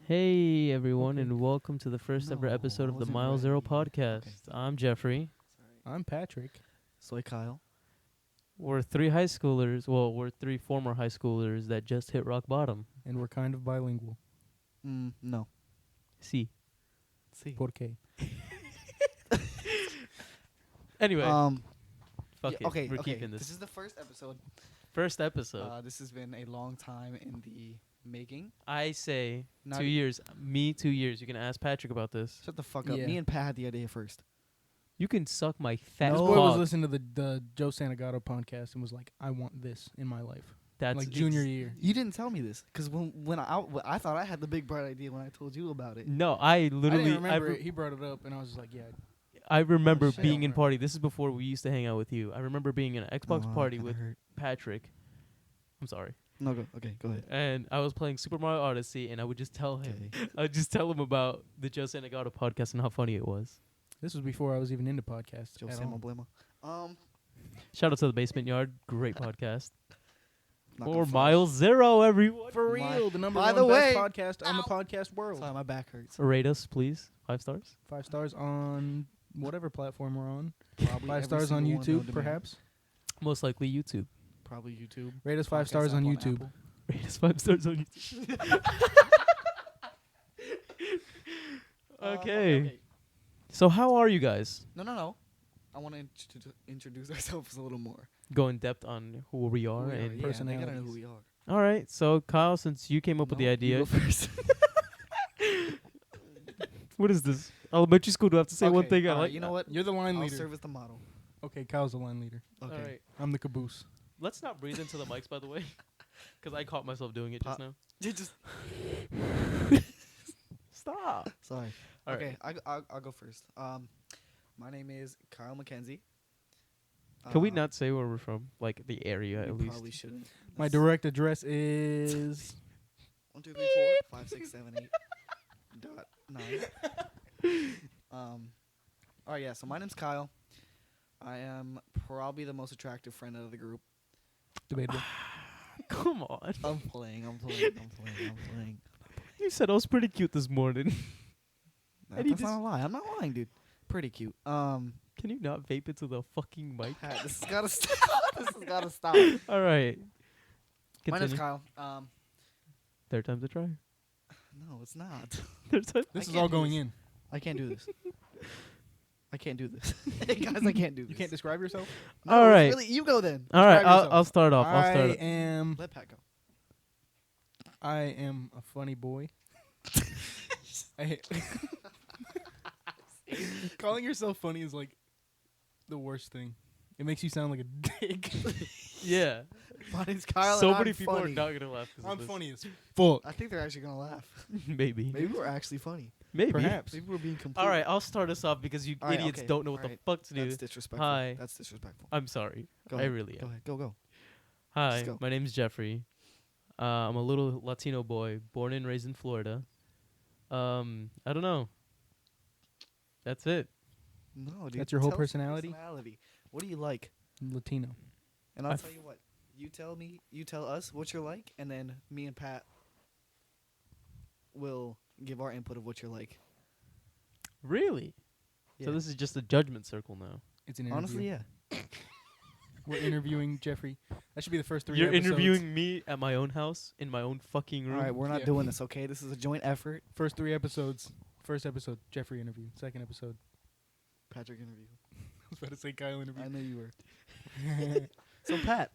Hey everyone, Okay. and welcome to the first ever No, episode I of the wasn't Mile Zero ready. podcast. Okay. I'm Jeffrey. I'm Patrick. Soy Kyle. We're three high schoolers. Well, we're three former high schoolers that just hit rock bottom. And we're kind of bilingual. No. See. See. Por qué? Anyway, fuck yeah, it. okay. We're okay. keeping this. This is the first episode. First episode. This has been a long time in the making. I say Not 2 years. Me 2 years. You can ask Patrick about this. Shut the fuck up. Yeah. Me and Pat had the idea first. You can suck my fat This No. boy was cock. listening to the Joe Santagato podcast and was like, I want this in my life. That's like junior year. You didn't tell me this because when I thought I had the big bright idea when I told you about it. No, I I literally. didn't remember it. He brought it up and I was just like, yeah. I remember shit. being in party. This is before we used to hang out with you. I remember being in an Xbox Oh, party kinda with hurt. Patrick. I'm sorry. No, go. Okay, go ahead. And I was playing Super Mario Odyssey, and I would just tell him, Okay. I would just tell him about the Joe Santagato podcast and how funny it was. This was before I was even into podcasts. Joe at Samo all. Blema. Shout out to the Basement Yard, great podcast. Not Or gonna front. Mile Zero, everyone. For My- real, the number by one the best way- podcast on the podcast world. Sorry, my back hurts. Rate us, please. 5 stars. 5 stars on whatever platform we're on. Probably 5 every stars on single one known YouTube, to man. perhaps. Most likely YouTube. Probably YouTube. Rate us 5 Podcast stars on app YouTube. Apple. Rate us 5 stars on YouTube. Okay. So how are you guys? No. I want to introduce ourselves a little more. Go in depth on who we are. Who we are, And yeah, they gotta know who personalities. we are. All right. So Kyle, since you came up with the No, idea, You go first. what is this? Elementary school? Do I have to say one Okay, thing? I alright, like. you know what? You're the line I'll leader. serve as the model. Okay, Kyle's the line leader. Okay. All right. I'm the caboose. Let's not breathe into the mics, by the way, because I caught myself doing it just Pop. now. You just Stop. sorry. All Okay, I'll go first. My name is Kyle McKenzie. Can we not say where we're from? Like the area, We at least. probably shouldn't. My That's direct address is 1, 2, 3, 4, 5, 6, 7, 8. Dot 9. Oh yeah. So my name's Kyle. I am probably the most attractive friend out of the group. debatable. Come on. I'm playing. You said I was pretty cute this morning. And he That's not a lie. I'm not lying, dude. Pretty cute. Can you not vape into the fucking mic? Pat, this has gotta stop. This has gotta stop. All right. My name's Continue. Kyle. Third time's a try. No, it's not. Third time. This I is can't all do going this. in. I can't do this. I can't do this. Guys, I can't do this. You can't describe yourself? No, All it's right. Really, you go then. All right. Describe yourself. I'll start off. I'll start. I am Let Pat go. a funny boy. I hate calling yourself funny is like the worst thing. It makes you sound like a dick. Yeah. My name's Kyle. So and many I'm people funny. are not gonna laugh. 'cause of I'm this. funny as fuck. I think they're actually gonna laugh. Maybe. Maybe we're actually funny. Maybe. Perhaps. Maybe we're being complete. All right. I'll start us off because you All right, idiots okay, don't know what all the right. fuck to do. That's disrespectful. Hi. That's disrespectful. I'm sorry. Go I ahead. really Go am. ahead. Go. Hi. Just go. My name's Jeffrey. I'm a little Latino boy, born and raised in Florida. I don't know. That's it. No, dude. That's your whole tell us your personality? What do you like? Latino. And I'll I tell you what. You tell us what you're like, and then me and Pat will give our input of what you're like. Really? Yeah. So this is just a judgment circle now. It's an interview. Honestly, yeah. We're interviewing Jeffrey. That should be the first 3 You're episodes. interviewing me at my own house in my own fucking room. All right, we're not Yeah. doing this, okay? This is a joint effort. First 3 episodes. First episode, Jeffrey interview. Second episode, Patrick interview. I was about to say Kyle interview. I knew you were. So Pat,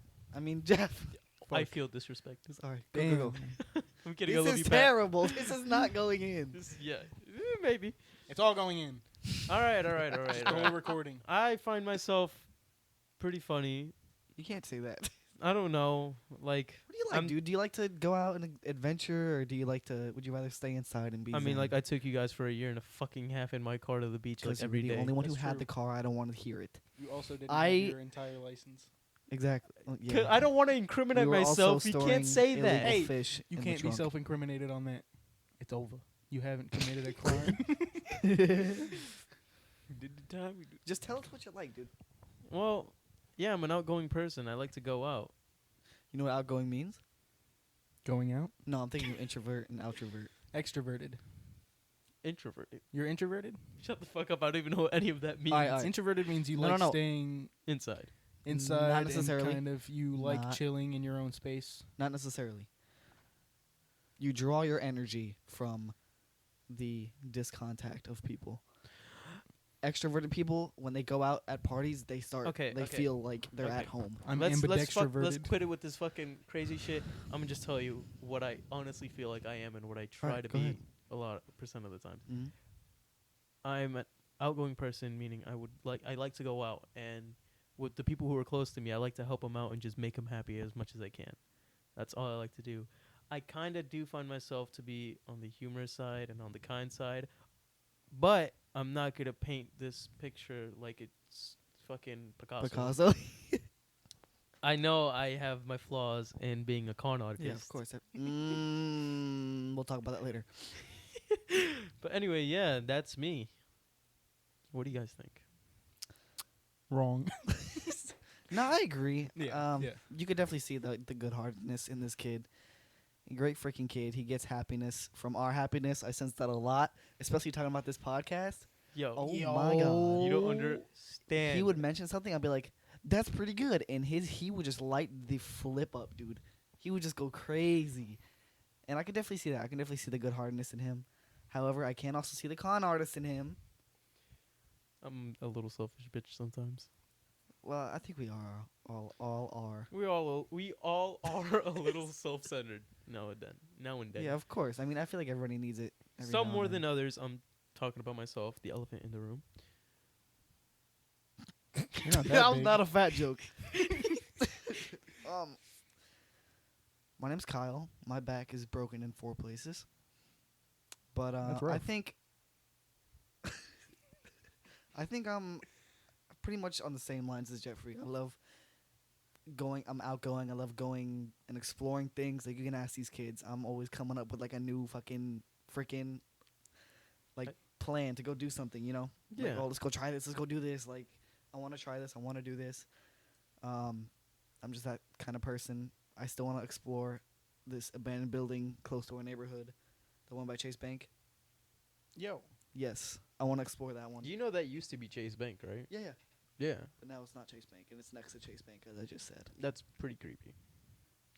Jeff. I feel disrespected. Sorry. Damn. Go. I'm kidding. I This love is you, Pat. terrible. This is not going in. Yeah, maybe. It's all going in. All right. The whole recording. I find myself pretty funny. You can't say that. I don't know. Like, What do you like, dude? Do you like to go out and adventure, or do you like to? Would you rather stay inside and be? I mean, like, I took you guys for a year and a fucking half in my car to the beach like because every you're the day. only one who That's had true. the car. I don't want to hear it. You also didn't I- have your entire license. Exactly. Well, 'Cause yeah. I don't want to incriminate We were also myself. You storing can't say that. illegal Hey, fish You in can't the be trunk. self-incriminated on that. It's over. You haven't committed a crime. We did the time. We did. Just tell us what you like, dude. Well, yeah, I'm an outgoing person. I like to go out. You know what outgoing means? Going out? No, I'm thinking introvert and outrovert. Extroverted. Introverted. You're introverted? Shut the fuck up. I don't even know what any of that means. Alright. Introverted means you No, like no, no. staying Inside. inside Not necessarily. and kind of you like Not- chilling in your own space. Not necessarily. You draw your energy from the discontact of people. Extroverted people, when they go out at parties, they feel like they're Okay. at home. I'm Let's ambidextroverted. quit it with this fucking crazy shit. I'm gonna just tell you what I honestly feel like I am and what I try Alright, to go be ahead. a lot percent of the time. Mm-hmm. I'm an outgoing person, meaning I like to go out, and with the people who are close to me, I like to help them out and just make them happy as much as I can. That's all I like to do. I kind of do find myself to be on the humorous side and on the kind side, but I'm not gonna paint this picture like it's fucking Picasso. I know I have my flaws in being a con artist. Yeah, of course. We'll talk about that later. But anyway, yeah, that's me. What do you guys think? Wrong. No, I agree. Yeah, yeah. You could definitely see the good-heartedness in this kid. A great freaking kid. He gets happiness from our happiness. I sense that a lot, especially talking about this podcast. Yo, Oh my god. you don't understand. He would mention something, I'd be like, "That's pretty good," and he would just light the flip up, dude. He would just go crazy, and I could definitely see that. I can definitely see the good-heartedness in him. However, I can also see the con artist in him. I'm a little selfish bitch sometimes. Well, I think we are all are. We all are a little self-centered now and then. Yeah, of course. I mean, I feel like everybody needs it. every Some now more and than then. others. I'm talking about myself, the elephant in the room. You're not that That was big. not a fat joke. My name's Kyle. My back is broken in 4 places. But That's I rough. think I'm pretty much on the same lines as Jeffrey. I'm outgoing. I love going and exploring things. Like, you can ask these kids. I'm always coming up with like a new freaking like plan to go do something, you know? Like, Yeah. oh, let's go try this. Let's go do this. Like, I want to try this. I want to do this. I'm just that kind of person. I still want to explore this abandoned building close to our neighborhood, the one by Chase Bank. Yo. Yes, I want to explore that one. You know that used to be Chase Bank, right? Yeah, yeah. Yeah. But now it's not Chase Bank, and it's next to Chase Bank, as I just said. That's pretty creepy.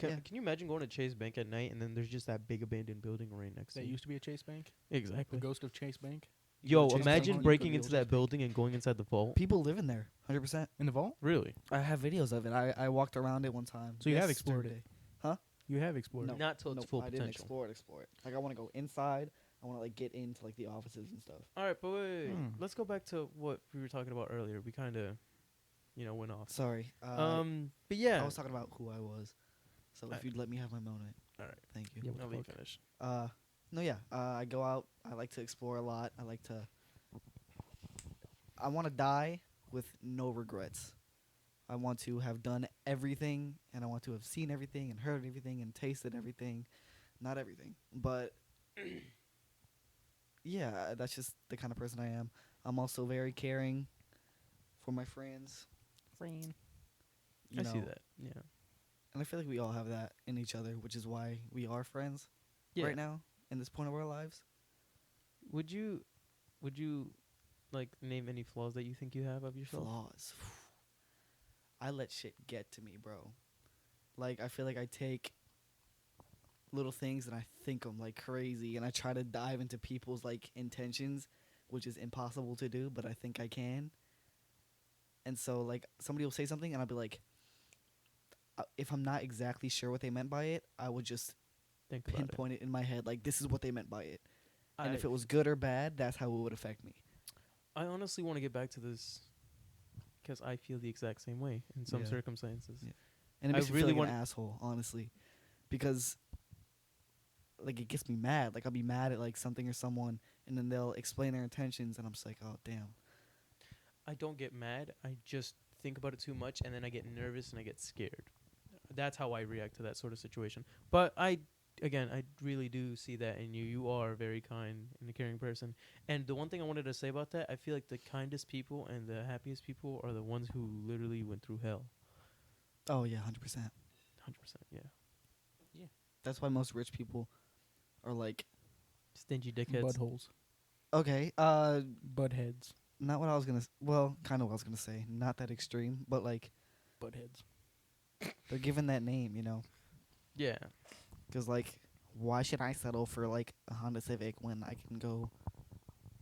Yeah. Can you imagine going to Chase Bank at night and then there's just that big abandoned building right next to That you? used to be a Chase Bank. Exactly. The ghost of Chase Bank. Yo, Chase Bank imagine on- breaking the into old that Chase Bank. building and going inside the vault. People live in there, 100%. In the vault. Really? I have videos of it. I walked around it one time. So you have explored it? Huh? You have explored No. it. Not till its Nope, full I didn't potential. explore it. Like, I want to go inside. I want to like get into like the offices and stuff. All right, but wait. Hmm. Let's go back to what we were talking about earlier. We kind of, went off. Sorry. But yeah. I was talking about who I was. So if you'd let me have my moment. All right. Thank you. Yeah, I'll let you finish. No, yeah. I go out. I like to explore a lot. I want to die with no regrets. I want to have done everything, and I want to have seen everything and heard everything and tasted everything. Not everything, but yeah, that's just the kind of person I am. I'm also very caring for my friends. I see that. Yeah. And I feel like we all have that in each other, which is why we are friends Yeah. right now in this point of our lives. Would you like name any flaws that you think you have of yourself? Flaws. I let shit get to me, bro. Like, I feel like I take little things and I think them like crazy, and I try to dive into people's like intentions, which is impossible to do, but I think I can. And so, like, somebody will say something, and I'll be like, if I'm not exactly sure what they meant by it, I would just Think about pinpoint it in my head, like, this is what they meant by it. And if I- it was good or bad, that's how it would affect me. I honestly want to get back to this because I feel the exact same way in some Yeah. circumstances. Yeah. And it I makes me really feel like want- an asshole, honestly, because like it gets me mad. Like, I'll be mad at like something or someone, and then they'll explain their intentions, and I'm just like, oh damn. I don't get mad. I just think about it too much, and then I get nervous and I get scared. That's how I react to that sort of situation. But I really do see that in you. You are a very kind and a caring person. And the one thing I wanted to say about that, I feel like the kindest people and the happiest people are the ones who literally went through hell. Oh yeah, 100%. 100%. Yeah. That's why most rich people are like Stingy dickheads. Buttholes. Okay. Buttheads. Not what I was gonna. Well, kind of what I was gonna say. Not that extreme, but like Buttheads. they're given that name, you know. Yeah. Because like, why should I settle for like a Honda Civic when I can go,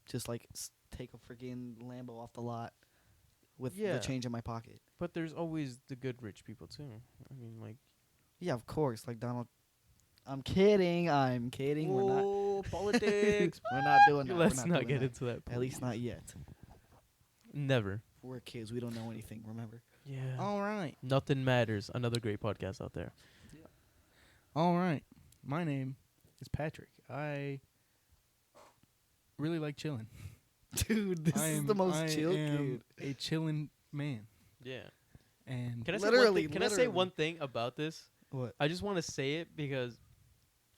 just like take a freaking Lambo off the lot with Yeah. the change in my pocket? But there's always the good rich people too. I mean, like. Yeah, of course. Like Donald. I'm kidding. I'm kidding. We're not. Oh, politics. We're not doing that. Let's We're not doing get that. into that. At least please. not yet. Never. We're kids. We don't know anything. Remember. Yeah. All right. Nothing matters. Another great podcast out there. All right. My name is Patrick. I really like chilling. Dude, this is the most chill kid. A chilling man. Yeah. And Can I Literally, say one thing? Can I say literally. one thing about this? What? I just want to say it because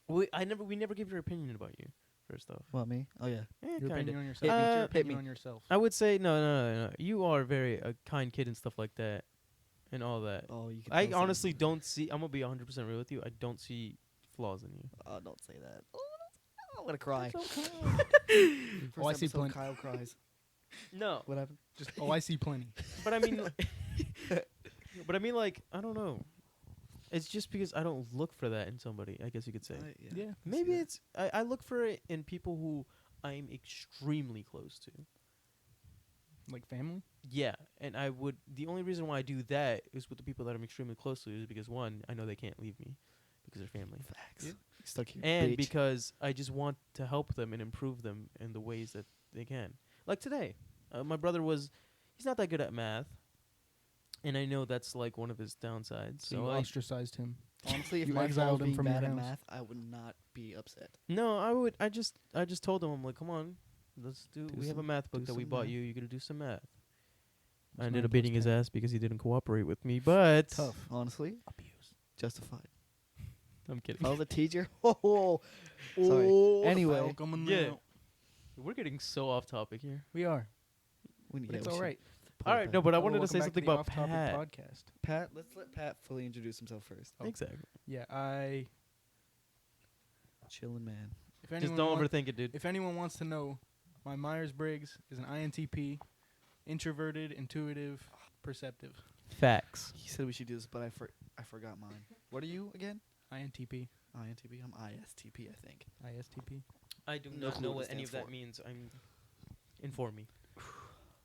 we never give your opinion about you. First off, What, me? Oh yeah. your kind opinion of. on yourself. Uh, Your hit opinion me. on yourself. I would say no. You are very a kind kid and stuff like that, and all that. Oh, you. Can I tell some- honestly don't see. I'm gonna be 100% real with you. I don't see flaws in you. Oh, don't say that. Oh, I'm gonna cry. Oh, First I see episode, plenty. Kyle cries. No, What happened? Just I see plenty. but I mean, like I don't know. It's just because I don't look for that in somebody. I guess you could say. Yeah. Maybe it's I look for it in people who I'm extremely close to. Like family. Yeah, and I would. The only reason why I do that is with the people that I'm extremely close to is because one, I know they can't leave me because they're family, Facts. Yeah. Stuck here. and bitch. because I just want to help them and improve them in the ways that they can. Like today, my brother he's not that good at math, and I know that's like one of his downsides. So So you I ostracized him. honestly, if you my exiled father him being from bad your at house. math, I would not be upset. no, I would. I just told him I'm like, come on, let's do. Do We have a some- math book do that we some bought math. you. You got to do some math. I It's ended 9 up beating plus his 10. ass because he didn't cooperate with me, but Tough, honestly. abuse. Justified. I'm kidding. If I was a teacher, sorry. Anyway, File coming yeah. out. We're getting so off topic here. We are. we, But yeah, it's we all should right. pull All it right, back. no, but I Hello, wanted to welcome say back something the about Off-Topic Pat. podcast. Pat, let's let Pat fully introduce himself first. Oh. Exactly. Yeah, Chillin' man. if Just anyone don't want- overthink it, dude. If anyone wants to know, my Myers-Briggs is an INTP, introverted, intuitive, perceptive. Facts. He said we should do this, but I forgot mine. What are you again? INTP. INTP. I'm ISTP, I think. ISTP. I do No not clue know what what it any of stands that for. means. Inform me.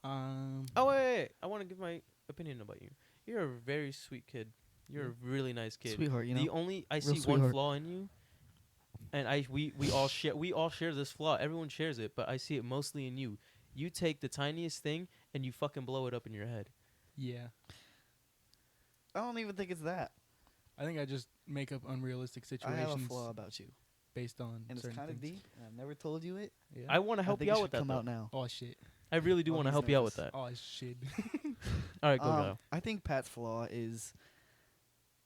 Oh, Wait. I want to give my opinion about you. You're a very sweet kid. You're a really nice kid. Sweetheart, you know. The only I Real see one sweetheart. flaw in you, and we all share this flaw. Everyone shares it, but I see it mostly in you. You take the tiniest thing and you fucking blow it up in your head. yeah. I don't even think it's that. I think I just make up unrealistic I situations have a flaw about you, based on and it's certain kind of things. deep. And I've never told you it. Yeah. I want to I help think you it out should with that. come Though. out now. Oh shit. I really do Oh, want to he's help you out nervous. with that. Oh shit. All right, go Kyle. I think Pat's flaw is.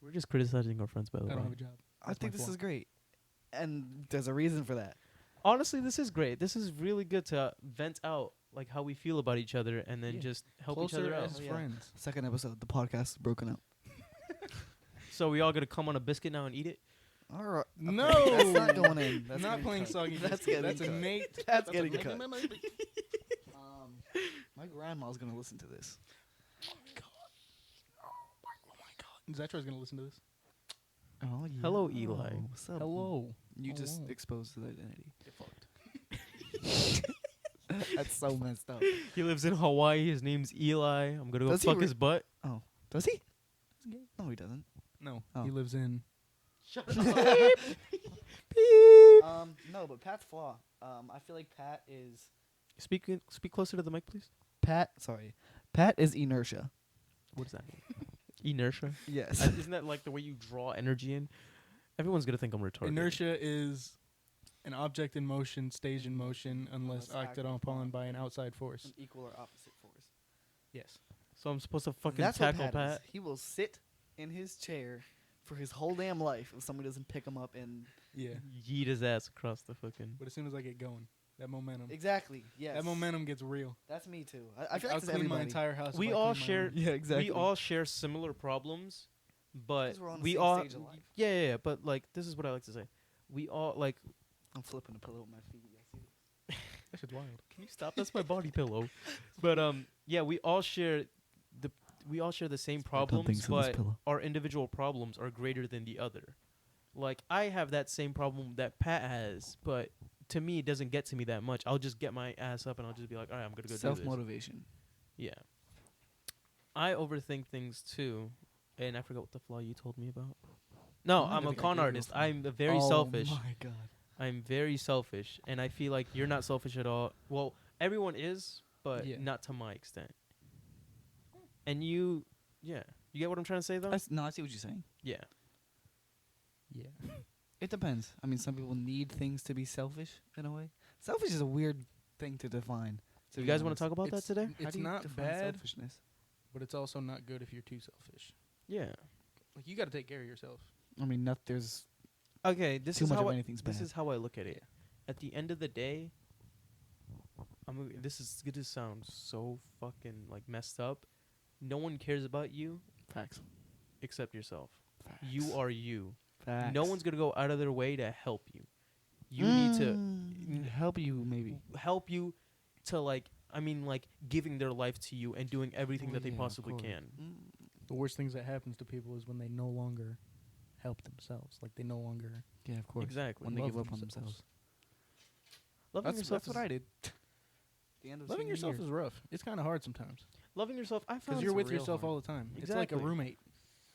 We're just criticizing our friends, by the I way. don't have a job. I That's think my this flaw. is great, and there's a reason for that. Honestly, this is great. This is really good to vent out like how we feel about each other, and then Yeah. just help Closer each other out. as Oh, yeah. friends. Second episode, the podcast is broken up. So we all gonna come on a biscuit now and eat it. All right. Okay, No! that's not going in. That's not getting playing cut. soggy. That's biscuit. getting That's cut. a Nate. That's a getting Nate- cut. My grandma's gonna listen to this. Zatra's gonna listen to this. Oh yeah. Hello, Eli. What's up? Hello. You just Hello. exposed his identity. Get fucked. That's so messed up. He lives in Hawaii. His name's Eli. I'm gonna go Does he fuck re- his butt. Does he? No, he doesn't. No, Oh. he lives in. Shut No, but Pat's flaw. I feel like Pat is Speak closer to the mic, please. Pat. Sorry, Pat is inertia. What does that mean? Inertia. Yes. Isn't that like the way you draw energy in? Everyone's gonna think I'm retarded. Inertia is an object in motion, stays in motion, unless Unless acted acted upon upon by an outside force. An equal or opposite force. Yes. So I'm supposed to fucking That's tackle what Pat, Pat. is. He will sit in his chair for his whole damn life if somebody doesn't pick him up and Yeah. Yeet his ass across the fucking. But as soon as I get going, that momentum. exactly. Yes. That momentum gets real. That's me too. I feel I'll like that's clean my everybody. entire house. We if I all clean my share- room. Yeah, exactly. We all share similar problems, but 'Cause we're on the we same all stage of life. yeah. But like this is what I like to say. We all like I'm flipping the pillow with my feet. Y'all see this? That shit's wild. Can you stop? That's my body pillow. But yeah, we all share the same problems, but our individual problems are greater than the other. Like I have that same problem that Pat has, but to me it doesn't get to me that much. I'll just get my ass up and I'll just be like, all right, I'm gonna go do Self this. motivation. Yeah. I overthink things too, and I forgot what the flaw you told me about. No, I I'm a think I con gave you a artist. flaw. I'm very selfish. Oh my god. I'm very selfish, and I feel like you're not selfish at all. Well, everyone is, but Yeah. not to my extent. And you get what I'm trying to say though? No, I see what you're saying. Yeah. Yeah. It depends. I mean, some people need things to be selfish in a way. Selfish is a weird thing to define. So you guys want to talk about that It's- today? How It's do you not define bad, selfishness? but it's also not good if you're too selfish. Yeah. Like you got to take care of yourself. I mean, there's Okay, this too is much how of I, anything's this bad. is how I look at it. At the end of the day, this is gonna sound so fucking like messed up. No one cares about you Facts. except yourself. Facts. You are you. Facts. No one's gonna go out of their way to help you. You need to help you, maybe. help you to like giving their life to you and doing everything Oh, that they yeah, of possibly course. can. The worst things that happens to people is when they no longer help themselves. Like they no longer Yeah, of course. Exactly. When they love give up on themselves. themselves. Loving yourself That's what I did. The end of Loving senior yourself year. is rough. It's kind of hard sometimes loving yourself. I found because you're it's with real yourself hard. all the time. It's like a Exactly. roommate.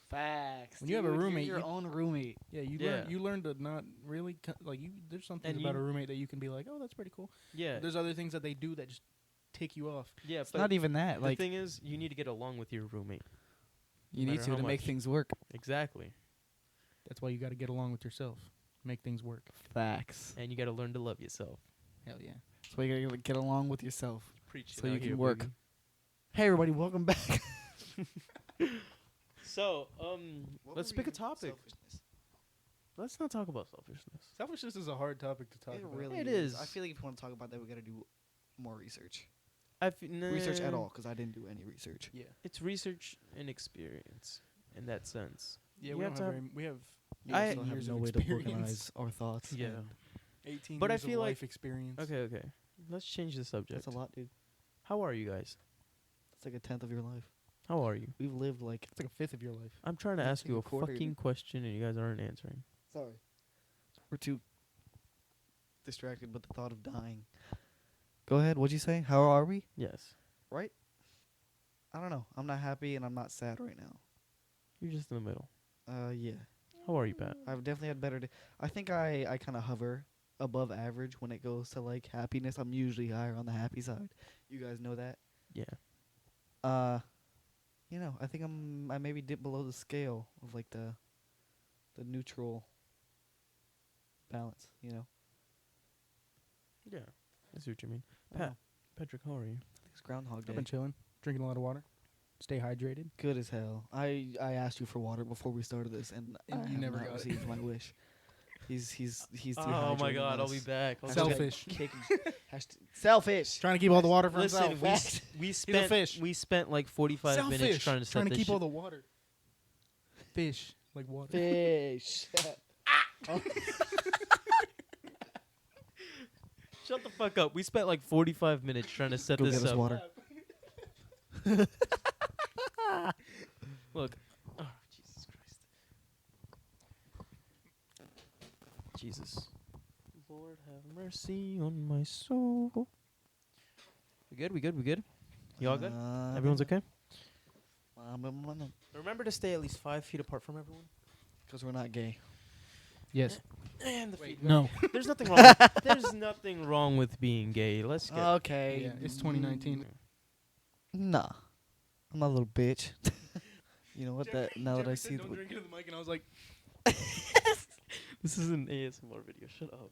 Facts. When you have a dude, you're roommate, your you- own roommate. Yeah, Yeah. you learn to not really like you. There's something And about you- a roommate that you can be like, oh, that's pretty cool. Yeah. There's other things that they do that just tick you off. Yeah, It's but not even that. the Like thing is, you need to get along with your roommate. you no need matter how to make much. things work. Exactly. That's why you got to get along with yourself, make things work. Facts. And you got to learn to love yourself. Hell yeah. That's why you gotta get along with yourself. Preach So you can work. Hey everybody, welcome back. So, let's pick a topic. Let's not talk about selfishness. Selfishness is a hard topic to talk It about. really It is. is. I feel like if you want to talk about that, we gotta do more research. Research Research at all, because I didn't do any research. Yeah. It's research and experience in that sense. Yeah, You we have don't to have have- very, we have I- 18 also have years no of way to experience. organize our thoughts. Yeah. and 18 But I years feel of like- life experience. Okay. Let's change the subject. That's a lot, dude. How are you guys? It's like a tenth of your life. How are you? We've lived like. It's like a fifth of your life. I'm trying to Yeah, ask take you a a quarter, fucking dude. question and you guys aren't answering. Sorry. We're too distracted with the thought of dying. Go ahead. What'd you say? How are we? Yes. Right? I don't know. I'm not happy and I'm not sad right now. You're just in the middle. Yeah. How are you, Pat? I've definitely had better. I think I kind of hover above average when it goes to like happiness. I'm usually higher on the happy side. You guys know that. Yeah. You know, I think I maybe dip below the scale of like the neutral balance. You know. Yeah. I see what you mean. I don't Pat. know. Patrick, how are you? I think it's Groundhog I've Day. been chilling, drinking a lot of water, stay hydrated. Good as hell. I asked you for water before we started this, and And I you have never not got it. received my wish. He's Oh my dehydrating God! I'll us. be back. I'll be Selfish. back. Selfish. Trying to keep all the water for Listen, himself. we s- we spent fish. we spent like 45 minutes Selfish. trying to set trying to this keep shit. all the water. Fish like water. Fish. Shut the fuck up. We spent like 45 minutes trying to set Go this get us up. water. Look. Oh, Jesus Christ. Jesus. Lord have mercy on my soul. We good? We good? We good? You all good? Everyone's okay? Remember to stay at least 5 feet apart from everyone. Because we're not gay. Yes. And the Wait, feedback. no. There's nothing wrong. There's nothing wrong with being gay. Let's get. Okay. Yeah, it's 2019. Nah. I'm not a little bitch. You know what? Now that I see don't drink into the mic, and I was like, This is an ASMR video. Shut up.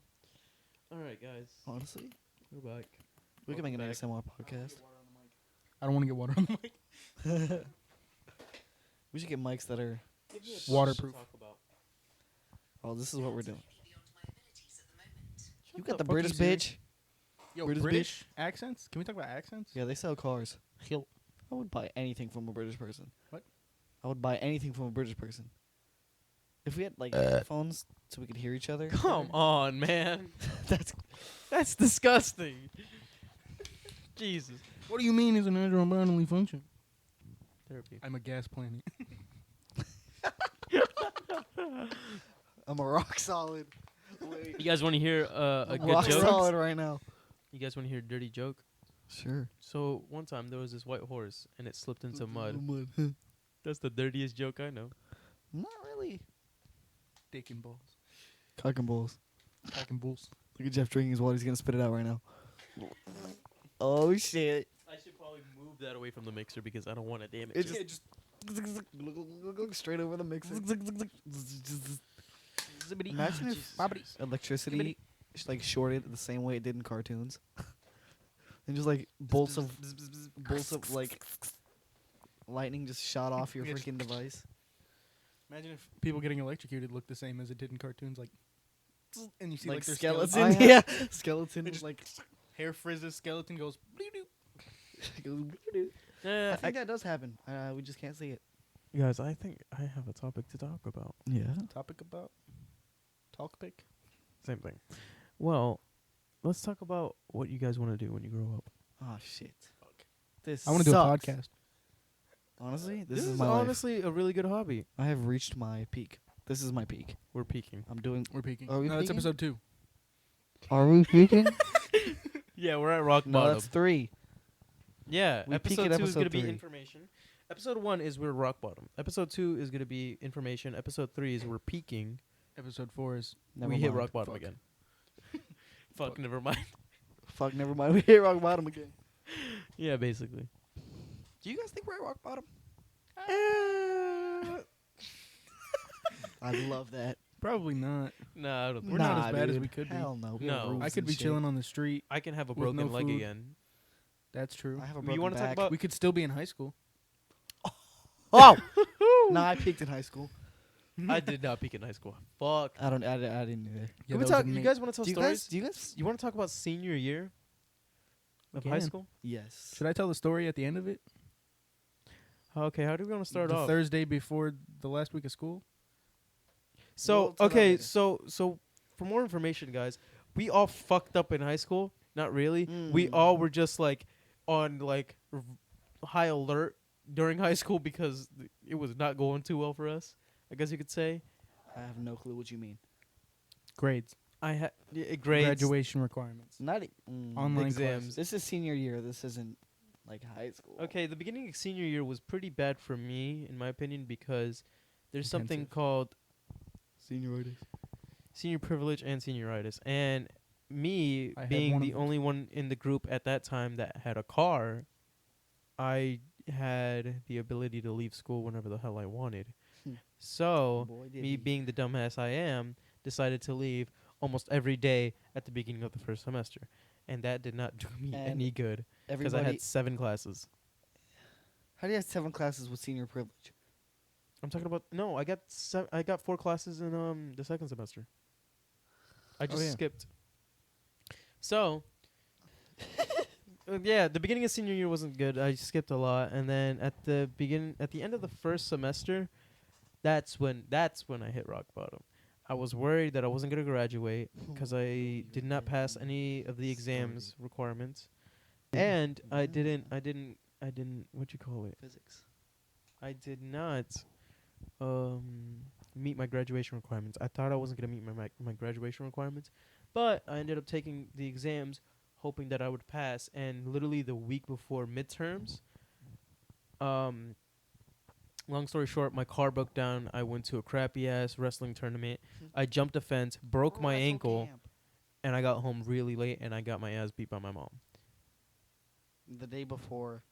All right, guys. honestly, We're back. we can make an Welcome back. ASMR podcast. I don't want to get water on the mic. We should get mics that are. Waterproof. Oh, this is what we're doing. Shut You got the fuck British you, Siri. bitch. Yo, British British accents? Can we talk about accents? Yeah, they sell cars. I would buy anything from a British person. What? I would buy anything from a British person. If we had like headphones so we could hear each other. Come on, man. That's That's disgusting. Jesus. What do you mean is a natural bodily function? Therapy. I'm a gas planet. I'm a rock solid. Wait. You guys want to hear a I'm good rock joke? solid right now. You guys want to hear a dirty joke? Sure. So one time there was this white horse and it slipped into mud. That's the dirtiest joke I know. Not really. Dick and balls. Cock and balls. Cock and balls. Look at Jeff drinking his water. He's gonna spit it out right now. Oh shit! I should probably move that away from the mixer because I don't want to damage It it. just straight over the mixer. Imagine if electricity like shorted the same way it did in cartoons, and just like bolts of like lightning just shot off your Yeah, freaking device. Imagine if people getting electrocuted looked the same as it did in cartoons, like, and you see Like like their skeleton, skeleton, yeah, skeleton, It just- like. hair frizzes, skeleton goes. I think that does happen. We just can't see it. Guys, I think I have a topic to talk about. Yeah. Topic about talk pick. Same thing. Well, let's talk about what you guys want to do when you grow up. Oh shit. This I want to do a sucks. podcast. Honestly, This is my life. honestly a really good hobby. I have reached my peak. This is my peak. We're peaking. I'm doing. We're peaking. Are we no, that's peaking? episode 2. Are we peaking? Yeah, we're at rock No, bottom. that's 3. Yeah, We peak episode at 2 is episode going to be 3. information. Episode 1 is we're rock bottom. Episode 2 is going to be information. Episode 3 is we're peaking. Episode 4 is Never we hit mind. rock bottom Fuck. again. Fuck, never mind. Fuck, never mind. We hit rock bottom again. Yeah, basically. Do you guys think we're at rock bottom? I love that. probably not. Nah, I don't think We're not as bad as we could be. Hell no. We No. have roofs I could and be shit. chilling on the street. I can have a With broken no leg food. again. That's true. I have a You broken wanna talk back. about- We could still be in high school. Oh! Nah, I peaked in high school. I did not peak in high school. Fuck. I didn't either. Can we that was talk? a You Nate. guys want to tell Do you stories? guys? Do you guys? You want to talk about senior year of high can. school? Yes. Should I tell the story at the end of it? Okay, how do we want to start the off? Thursday before the last week of school? So We'll tell that okay, later. so for more information, guys, we all fucked up in high school. Not really. We Mm. all were just like on like high alert during high school because it was not going too well for us. I guess you could say. I have no clue what you mean. Grades. I had grades. Graduation requirements. Not Online exams. classes. This is senior year. This isn't like high school. Okay, the beginning of senior year was pretty bad for me, in my opinion, because there's something Intensive. called Senioritis. senior privilege and senioritis. And me I had being one the of them. only one in the group at that time that had a car, I had the ability to leave school whenever the hell I wanted. Hmm. So, Boy, did me he. being the dumbass I am, decided to leave almost every day at the beginning of the first semester. And that did not do me And any good because I Everybody. had 7 classes. How do you have 7 classes with senior privilege? I'm talking about no. I got 4 classes in the second semester. I just yeah. skipped. So, yeah, the beginning of senior year wasn't good. I skipped a lot, and then at the end of the first semester, that's when I hit rock bottom. I was worried that I wasn't gonna graduate because I did not pass any of the exams requirements, and I didn't. What you call it? Physics. I did not meet my graduation requirements. I thought I wasn't going to meet my graduation requirements, but I ended up taking the exams hoping that I would pass. And literally the week before midterms, long story short, my car broke down. I went to a crappy-ass wrestling tournament. I jumped a fence, broke my Wrestle ankle, camp. and I got home really late, and I got my ass beat by my mom. The day before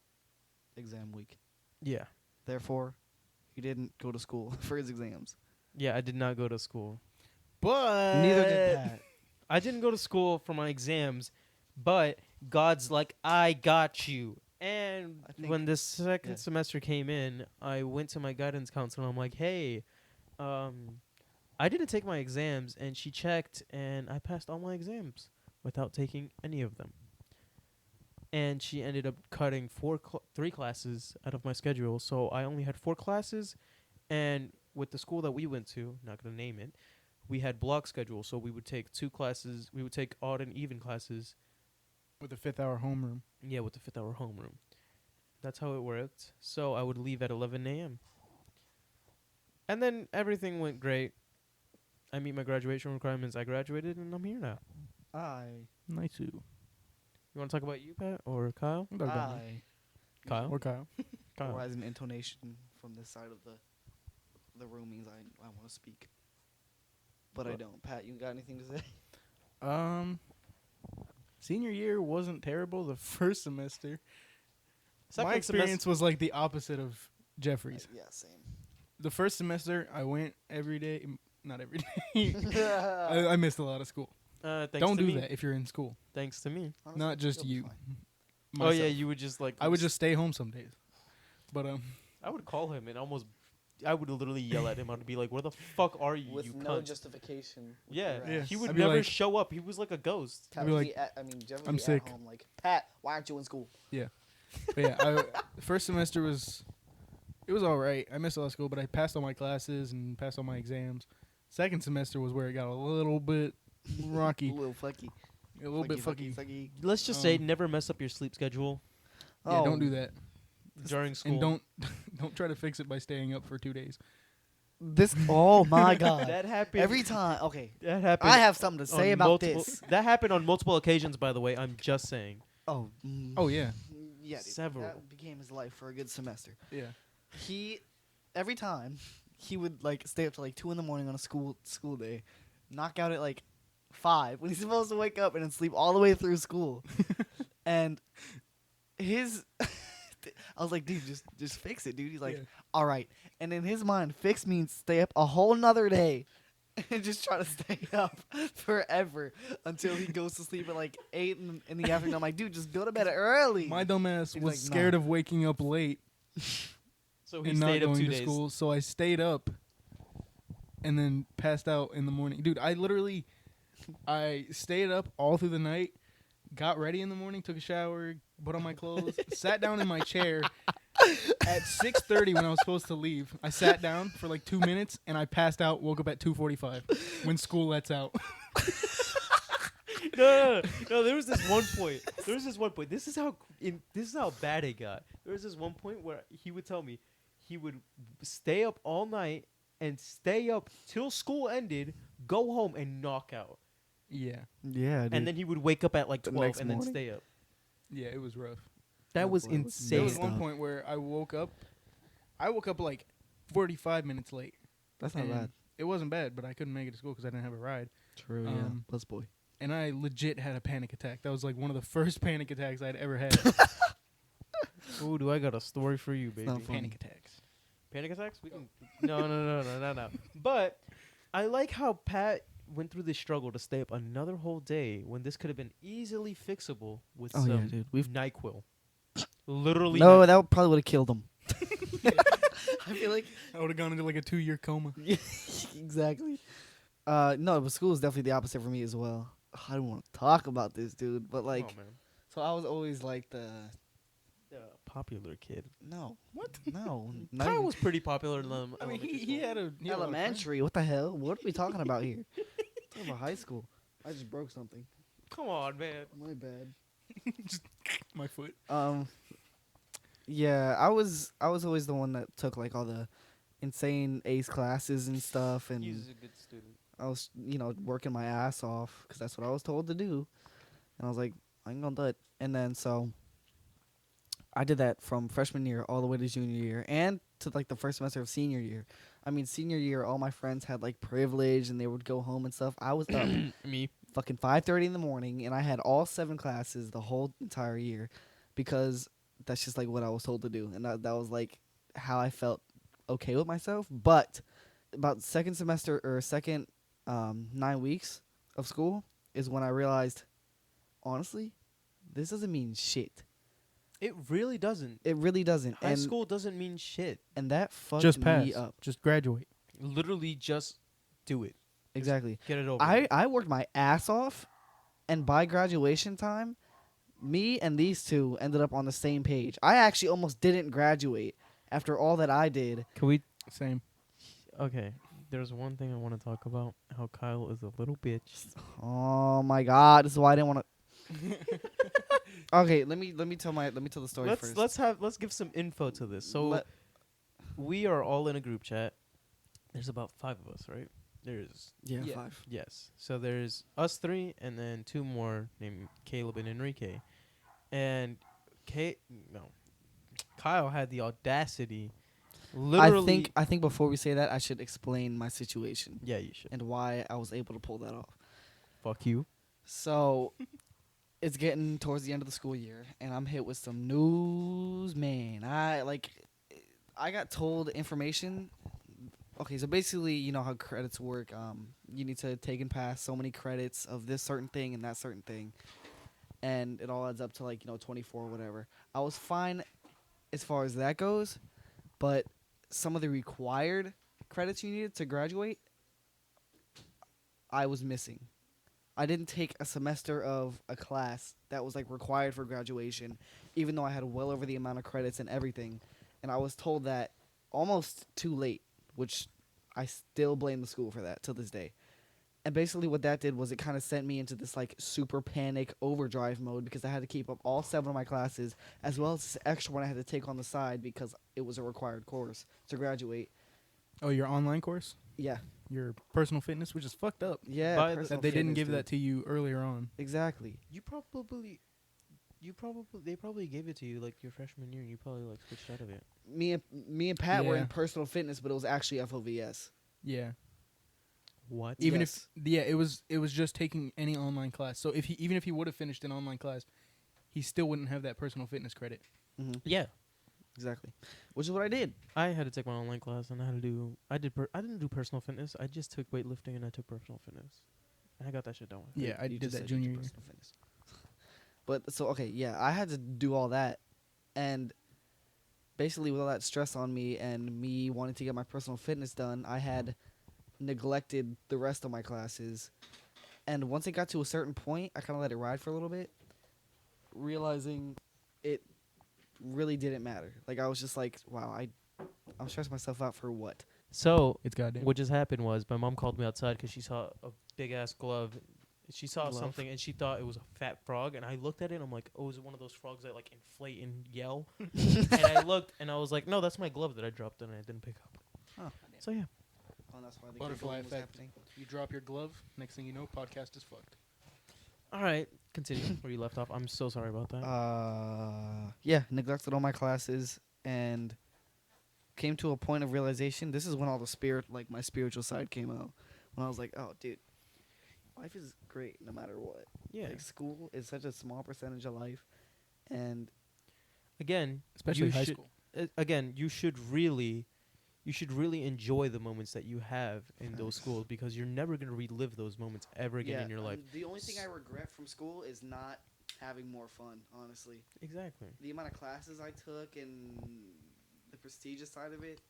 exam week. Yeah. Therefore, he didn't go to school for his exams. Yeah, I did not go to school. But Neither did Pat. I didn't go to school for my exams, but God's like, I got you. And I think- when the second yeah. semester came in, I went to my guidance counselor and I'm like, hey, I didn't take my exams. And she checked and I passed all my exams without taking any of them. And she ended up cutting 3 classes out of my schedule. So I only had 4 classes. And with the school that we went to, not gonna name it, we had block schedule, so we would take 2 classes. We would take odd and even classes. With a 5th-hour homeroom. Yeah, with the 5th-hour homeroom. That's how it worked. So I would leave at 11 a.m. And then everything went great. I meet my graduation requirements. I graduated, and I'm here now. Nice too. You want to talk about you, Pat, or Kyle? Kyle? Or Kyle. Kyle. Rising intonation from this side of the room means I want to speak, but I What? don't. Pat, you got anything to say? Senior year wasn't terrible. The first semester, Second my experience was like the opposite of Jeffrey's. Yeah, same. The first semester, I went every day. Not every day. I missed a lot of school. Thanks Don't to do me. that if you're in school. Thanks to me. Honestly, Not just you'll be you. fine. Oh yeah, Myself. you would just like. I would just stay home some days. But I would call him and almost. I would literally yell at him. I'd be like, "Where the fuck are you? With you no cunt?" justification. with Yeah, your Yeah. ass. he would I'd be never like- show up. He was like a ghost. Pat I'd be would like, be at, I mean, Jeff would I'm be sick. at home like, Pat, why aren't you in school? But yeah, the first semester it was all right. I missed a lot of school, but I passed all my classes and passed all my exams. Second semester was where it got a little bit rocky, A little fucky. a little bit fucky. Fucky. Let's just say, Um, never mess up your sleep schedule Yeah, don't do that, during school. and don't try to fix it by staying up for 2 days. This. Oh my God. That happened Every time. Okay. That happened. I have something to say on about multiple- this. That happened on multiple occasions, by the way. I'm just saying. Oh. Oh yeah, Yeah. Dude, Several. That became his life for a good semester. yeah. Every time he would like stay up to like 2 in the morning on a school day, knock out at like 5 when he's supposed to wake up and then sleep all the way through school. And his I was like, dude, just fix it, dude. He's like, Yeah. all right. And in his mind, fix means stay up a whole nother day and just try to stay up forever until he goes to sleep at like 8 in the afternoon. I'm like, dude, just go to bed early. My dumbass He's was like, scared nah. of waking up late So he and not stayed up going 2 to days. school, so I stayed up and then passed out in the morning. Dude, I stayed up all through the night, got ready in the morning, took a shower, put on my clothes, sat down in my chair. At 6:30 when I was supposed to leave, I sat down for like 2 minutes and I passed out. Woke up at 2:45 when school lets out. No. There was this one point. This is how bad it got. There was this one point where he would tell me he would stay up all night and stay up till school ended, go home and knock out, Yeah, Yeah, dude. and then he would wake up at like The 12 next and then morning? stay up. yeah, it was rough. That Oh was boy, what's There insane. was Based one on- point where I woke up. I woke up like 45 minutes late. That's not and bad. It wasn't bad, but I couldn't make it to school because I didn't have a ride. True, yeah. Buzz boy. And I legit had a panic attack. That was like one of the first panic attacks I'd ever had. Ooh, do I got a story for you, baby? not funny. Panic attacks. Panic attacks? We can. No. But I like how Pat went through this struggle to stay up another whole day when this could have been easily fixable with Oh some yeah, dude. We've NyQuil. Literally. no, that probably would have killed him. I feel like I would have gone into like a 2-year coma. exactly. No, but school is definitely the opposite for me as well. I don't want to talk about this, dude. But like, oh, man. so I was always like the Popular kid. no, What? no, not Kyle even was pretty popular in I mean, he had a he had a lot of friends. elementary. What the hell? What are we talking about here? Talking about high school. I just broke something. Come on, man. My bad. Just my foot. Yeah, I was always the one that took like all the insane ace classes and stuff, and He's a good student. I was working my ass off because that's what I was told to do, and I was like, I ain't gonna do it. And then so I did that from freshman year all the way to junior year and to like the first semester of senior year. I mean, senior year, all my friends had like privilege and they would go home and stuff. I was up Me. fucking 5:30 in the morning, and I had all 7 classes the whole entire year because that's just like what I was told to do, and that was like how I felt okay with myself. But about second semester or second 9 weeks of school is when I realized, honestly, this doesn't mean shit. It really doesn't. It really doesn't. High and school doesn't mean shit. and that fucked Just pass. me up. Just graduate. Literally, just do it. Exactly. Get it over. I worked my ass off, and by graduation time, me and these two ended up on the same page. I actually almost didn't graduate after all that I did. Can we? Same. Okay, there's one thing I want to talk about. How Kyle is a little bitch. Oh my God, this is why I didn't want to. Okay, let me tell the story first. Let's give some info to this. So Let- we are all in a group chat. There's about 5 of us, right? There's yeah, Yeah. 5. yes. So there's us 3 and then 2 more named Caleb and Enrique. And Kyle had the audacity literally I think before we say that, I should explain my situation yeah, you should. and why I was able to pull that off. Fuck you. So it's getting towards the end of the school year, and I'm hit with some news, man. I got told information. Okay, so basically, you know how credits work. You need to take and pass so many credits of this certain thing and that certain thing, and it all adds up to 24 or whatever. I was fine as far as that goes, but some of the required credits you needed to graduate, I was missing. I didn't take a semester of a class that was required for graduation, even though I had well over the amount of credits and everything. And I was told that almost too late, which I still blame the school for that till this day. And basically what that did was it kind of sent me into this super panic overdrive mode because I had to keep up all 7 of my classes as well as this extra one I had to take on the side because it was a required course to graduate. Oh, your online course, Yeah. your personal fitness, which is fucked up. Yeah. By the- personal That they didn't fitness, give dude. that to you earlier on. Exactly. They probably gave it to you like your freshman year and you probably switched out of it. Me and Pat were Yeah. in personal fitness, but it was actually FOVS. Yeah. What? Even Yes. if it was just taking any online class. So even if he would have finished an online class, he still wouldn't have that personal fitness credit. Mm-hmm. Yeah. Exactly. Which is what I did. I had to take my online class and I didn't do personal fitness. I just took weightlifting and I took personal fitness. And I got that shit done with. Yeah, I You did just that said you junior did year. personal fitness. But so okay, yeah, I had to do all that, and basically with all that stress on me and me wanting to get my personal fitness done, I had neglected the rest of my classes. And once it got to a certain point, I kind of let it ride for a little bit, realizing it really didn't matter. I was just like, wow, I'm stressing myself out for what? So It's goddamn. what just happened was my mom called me outside because she saw a big ass glove. She saw Glove? something and she thought it was a fat frog. And I looked at it and I'm like, oh, is it one of those frogs that inflate and yell? And I looked and I was like, no, that's my glove that I dropped and I didn't pick up. Huh. So yeah. Oh, that's why the Butterfly giggling was effect. happening. You drop your glove, next thing you know, podcast is fucked. All right, continue where you left off. I'm so sorry about that. Yeah, neglected all my classes and came to a point of realization. This is when all the my spiritual side came out. When I was like, oh, dude, life is great no matter what. Yeah. School is such a small percentage of life. And Again, Especially you high should- school. Again, you should really enjoy the moments that you have in those Facts. schools because you're never going to relive those moments ever again in your life. The only thing I regret from school is not having more fun, honestly. Exactly. The amount of classes I took and the prestigious side of it.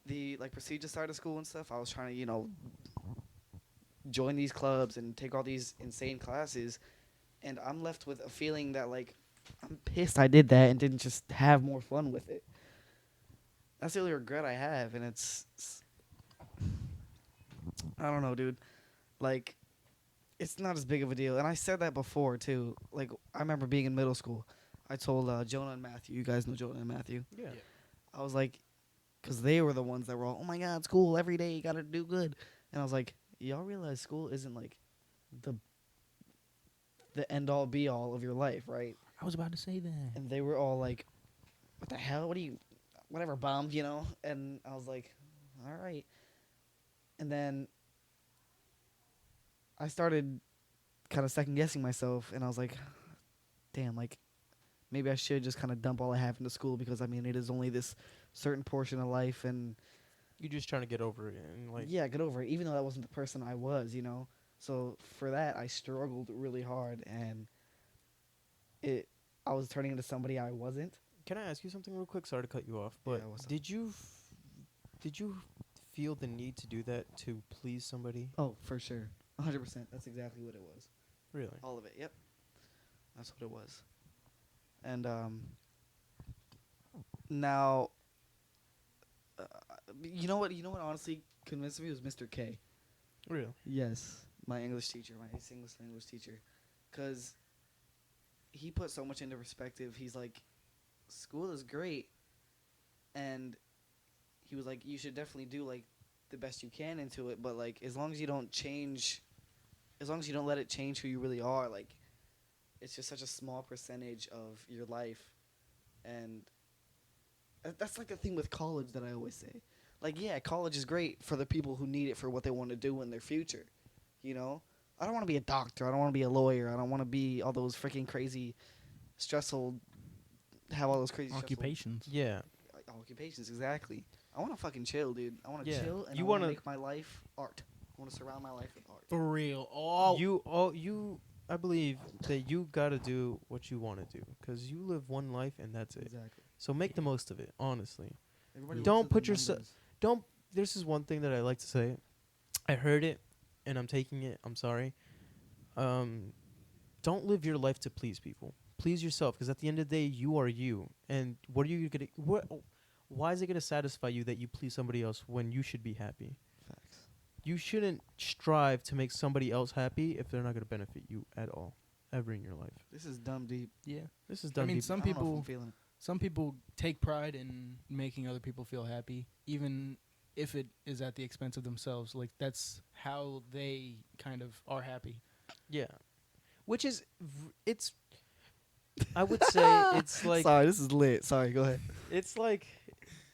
The prestigious side of school and stuff. I was trying to, join these clubs and take all these insane classes, and I'm left with a feeling that I'm pissed I did that and didn't just have more fun with it. That's the only regret I have, and it's I don't know, dude. It's not as big of a deal, and I said that before too. I remember being in middle school. I told Jonah and Matthew. You guys know Jonah and Matthew. Yeah. I was like, because they were the ones that were all, oh my God, school every day, you gotta do good. And I was like, y'all realize school isn't the end all be all of your life, right? I was about to say that. And they were all like, what the hell? What do you, whatever, bummed, And I was like, all right. And then I started kind of second guessing myself, and I was like, damn, maybe I should just kind of dump all I have into school because it is only this certain portion of life, and You're just trying to get over it and yeah, get over it. Even though that wasn't the person I was, So for that, I struggled really hard, and I was turning into somebody I wasn't. Can I ask you something real quick? Sorry to cut you off, but Yeah, what's up? did you feel the need to do that to please somebody? Oh, for sure, 100%. That's exactly what it was. Really? All of it. Yep, that's what it was. And now, You know what? You know what? Honestly, convinced me was Mr. K. Real. Yes, my English teacher, my English language teacher, because he put so much into perspective. He's like, school is great, and he was like, you should definitely do like the best you can into it, but like as long as you don't change, as long as you don't let it change who you really are, like it's just such a small percentage of your life, and that's like the thing with college that I always say. Like, yeah, college is great for the people who need it for what they want to do in their future. You know, I don't want to be a doctor. I don't want to be a lawyer. I don't want to be all those freaking crazy, stressful, have all those crazy Occupations. Yeah. occupations. Exactly. I want to fucking chill, dude. I want to Yeah. chill, and You I want to wanna- make my life art. I want to surround my life with art. For real. Oh. You I believe that you got to do what you want to do cuz you live one life and that's it. Exactly. So make the most of it, honestly. Everybody Don't looks at the put yourse- numbers. Don't this is one thing that I like to say. I heard it and I'm taking it. I'm sorry. Don't live your life to please people. Please yourself cuz at the end of the day you are you. And what are you going to why is it going to satisfy you that you please somebody else when you should be happy? Facts. You shouldn't strive to make somebody else happy if they're not going to benefit you at all ever in your life. This is dumb deep. Yeah. This is I done. mean, deep. some I don't know if people I'm feeling it. Some people take pride in making other people feel happy, even if it is at the expense of themselves. Like, that's how they kind of are happy. Yeah, which is it's. I would say it's like Sorry, this is lit. Sorry, go ahead. it's like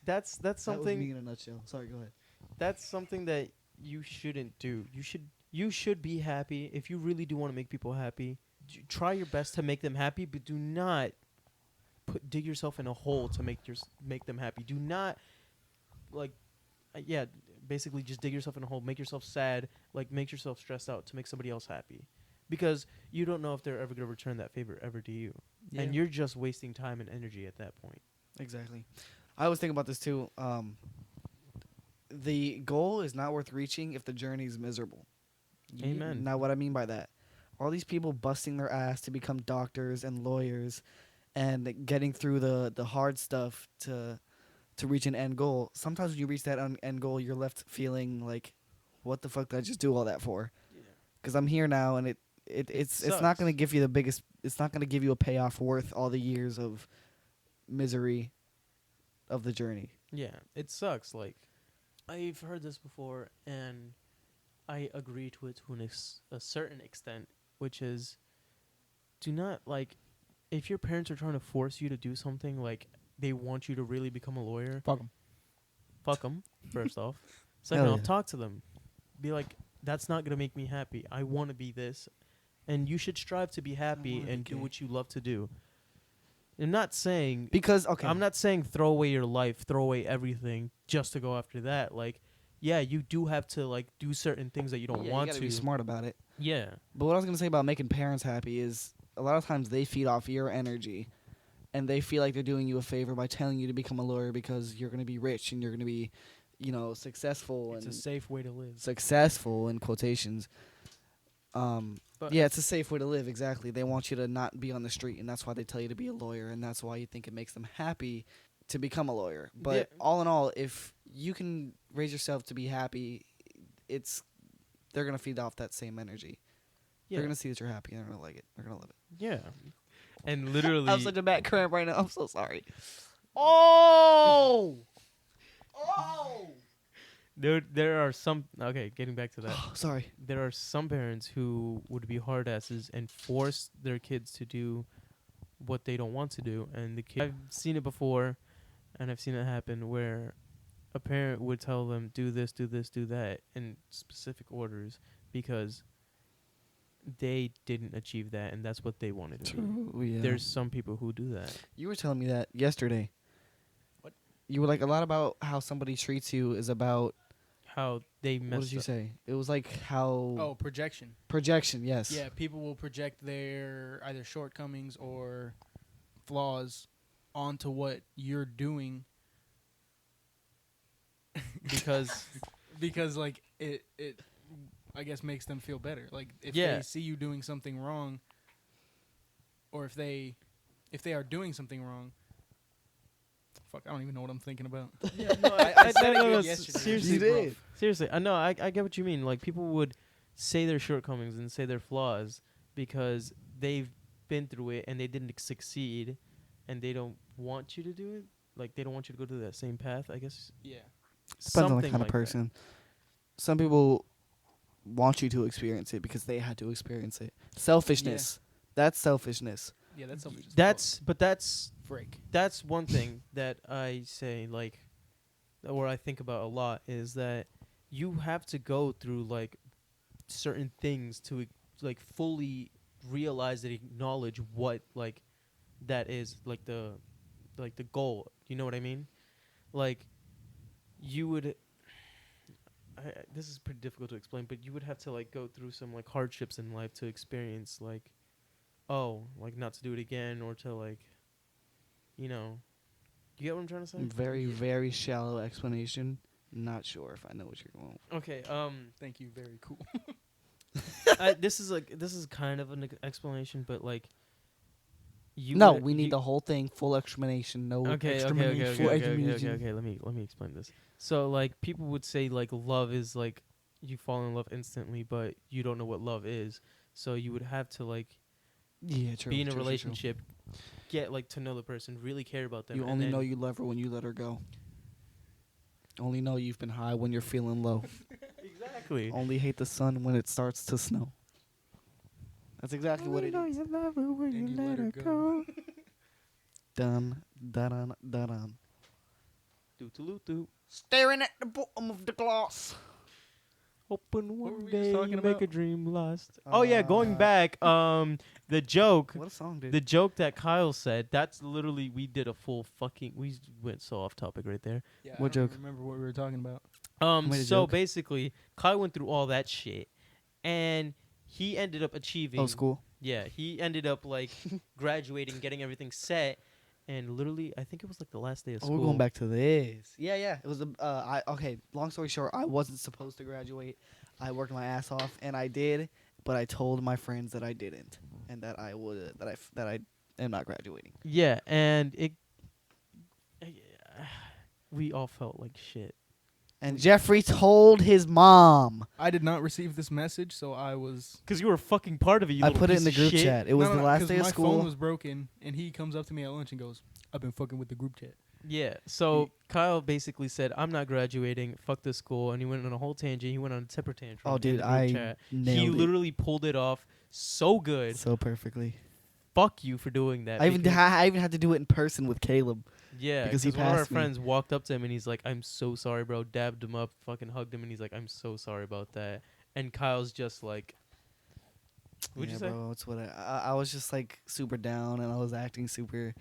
that's That was something me in a nutshell. Sorry, go ahead. that's something that you shouldn't do. You should be happy if you really do want to make people happy. Try your best to make them happy, but do not dig yourself in a hole to make them happy. Do not basically just dig yourself in a hole, make yourself sad, like make yourself stressed out to make somebody else happy. Because you don't know if they're ever going to return that favor ever to you. And you're just wasting time and energy at that point. Exactly. I always think about this too. The goal is not worth reaching if the journey is miserable. Amen. Now, what I mean by that, all these people busting their ass to become doctors and lawyers, and getting through the hard stuff to reach an end goal. Sometimes when you reach that end goal, you're left feeling like, what the fuck did I just do all that for? Because I'm here now, and it's not sucks. going to give you the biggest. It's not going to give you a payoff worth all the years of misery of the journey. Yeah, it sucks. Like, I've heard this before, and I agree to it to a certain extent, which is, do not, like, if your parents are trying to force you to do something, like, they want you to really become a lawyer, fuck them, first off. Second Hell off, yeah. talk to them. Be like, that's not going to make me happy. I want to be this. And you should strive to be happy wanna be and do gay. what you love to do. I'm not saying Because okay, I'm not saying throw away your life, throw away everything just to go after that. Like, yeah, you do have to like do certain things that you don't you want gotta to. be smart about it. Yeah, But what I was gonna say about making parents happy is a lot of times they feed off your energy, and they feel like they're doing you a favor by telling you to become a lawyer because you're gonna be rich and you're gonna be, successful it's a and safe way to live. successful in quotations. But Yeah, it's a safe way to live. Exactly. They want you to not be on the street, and that's why they tell you to be a lawyer, and that's why you think it makes them happy to become a lawyer. But Yeah. all in all, if you can raise yourself to be happy, they're gonna feed off that same energy. yeah, They're gonna see that you're happy, and they're gonna like it. They're gonna love it. yeah, and literally, I have such a bad cramp right now. I'm so sorry. Oh, oh. there are some. Okay, getting back to that. Sorry. There are some parents who would be hard asses and force their kids to do what they don't want to do, and the kid. I've seen it before, and I've seen it happen where a parent would tell them do this, do this, do that in specific orders because they didn't achieve that, and that's what they wanted to do. Yeah. There's some people who do that. You were telling me that yesterday. What? You were like, a lot about how somebody treats you is about. How they messed What did you up. say? It was like how. Oh, projection. Projection, yes. Yeah, people will project their either shortcomings or flaws onto what you're doing Because because like it I guess makes them feel better. Like if Yeah. they see you doing something wrong, or if they are doing something wrong, Fuck, I don't even know what I'm thinking about. Yeah, no, I said it no, good no, yesterday. seriously, You did. seriously. I know. I get what you mean. Like people would say their shortcomings and say their flaws because they've been through it and they didn't succeed, and they don't want you to do it. Like they don't want you to go to that same path. I guess Yeah. Depends on the something kind of like that. person. Some people want you to experience it because they had to experience it. Selfishness. That's selfishness. Yeah, that's something. But that's Frick. that's one thing that I say like, or I think about a lot is that you have to go through like certain things to like fully realize and acknowledge what like that is like the goal. You know what I mean? Like you would. This is pretty difficult to explain, but you would have to like go through some like hardships in life to experience like, oh, like not to do it again or to like, you know, you get what I'm trying to say? Very, very shallow explanation. Not sure if I know what you're going for. Okay. Thank you. Very cool. This is kind of an explanation, but like, you No, would- we need you- the whole thing, full explanation. No Okay, extra okay, okay, minute, okay, full okay, explanation. okay, okay. Let me explain this. So like people would say like love is like you fall in love instantly, but you don't know what love is. So you would have to like Yeah, true. be in a true, true, true. relationship, get like to know the person, really care about them. You and only then know you love her when you let her go. Only know you've been high when you're feeling low. exactly. Only hate the sun when it starts to snow. That's exactly what it is. You love her when And you let her go. Dun, dun, dun, dun. Do. Staring at the bottom of the glass. Hoping What one were we just day talking you make about? a dream last. Oh yeah, going Uh, back. The joke. What a song, dude. The joke that Kyle said, that's literally, we did a full fucking, we went so off topic right there. Yeah, What I don't joke? even remember what we were talking about. Made a So joke? basically, Kyle went through all that shit, and he ended up achieving. Oh, school. Yeah, he ended up like graduating, getting everything set, and literally, I think it was like the last day of Oh, school. we're going back to this. Yeah, yeah. It was okay, long story short, I wasn't supposed to graduate. I worked my ass off and I did, but I told my friends that I didn't and that I would that I am not graduating. Yeah, and we all felt like shit. And Jeffrey told his mom. I did not receive this message, so I was. Cause you were a fucking part of it. You I little put it piece in the of group shit. chat. It was No, the last 'cause day of my school. phone was broken, and he comes up to me at lunch and goes, "I've been fucking with the group chat." Yeah. So Kyle basically said, "I'm not graduating. Fuck this school," and he went on a whole tangent. He went on a temper tantrum. Oh, in dude, the group I chat. nailed He it literally pulled it off so good. so perfectly. Fuck you for doing that. I even because- I even had to do it in person with Caleb. yeah, because he one of our passed me. friends walked up to him and he's like, "I'm so sorry, bro." Dabbed him up, fucking hugged him, and he's like, "I'm so sorry about that." And Kyle's just like, "What'd yeah, you say?" bro, it's what I was just like super down and I was acting super.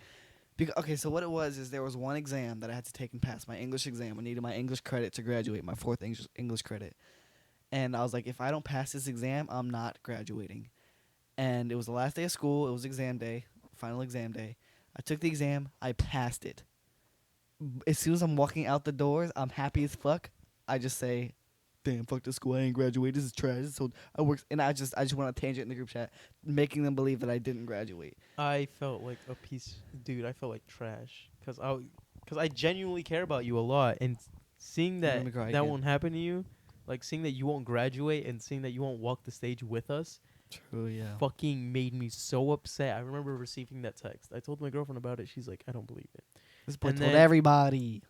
Okay, so what it was is there was one exam that I had to take and pass, my English exam. I needed my English credit to graduate, my fourth English credit. And I was like, if I don't pass this exam, I'm not graduating. And it was the last day of school. It was exam day, final exam day. I took the exam. I passed it. As soon as I'm walking out the doors, I'm happy as fuck. I just say, "Damn, fuck this school. I ain't graduated. This is trash." So I worked, and I just went on a tangent in the group chat, making them believe that I didn't graduate. I felt like a piece, dude. I felt like trash because I genuinely care about you a lot, and seeing You that made me cry that again. won't happen to you, like seeing that you won't graduate and seeing that you won't walk the stage with us, True, yeah. fucking made me so upset. I remember receiving that text. I told my girlfriend about it. She's like, "I don't believe it." This boy And told then- everybody.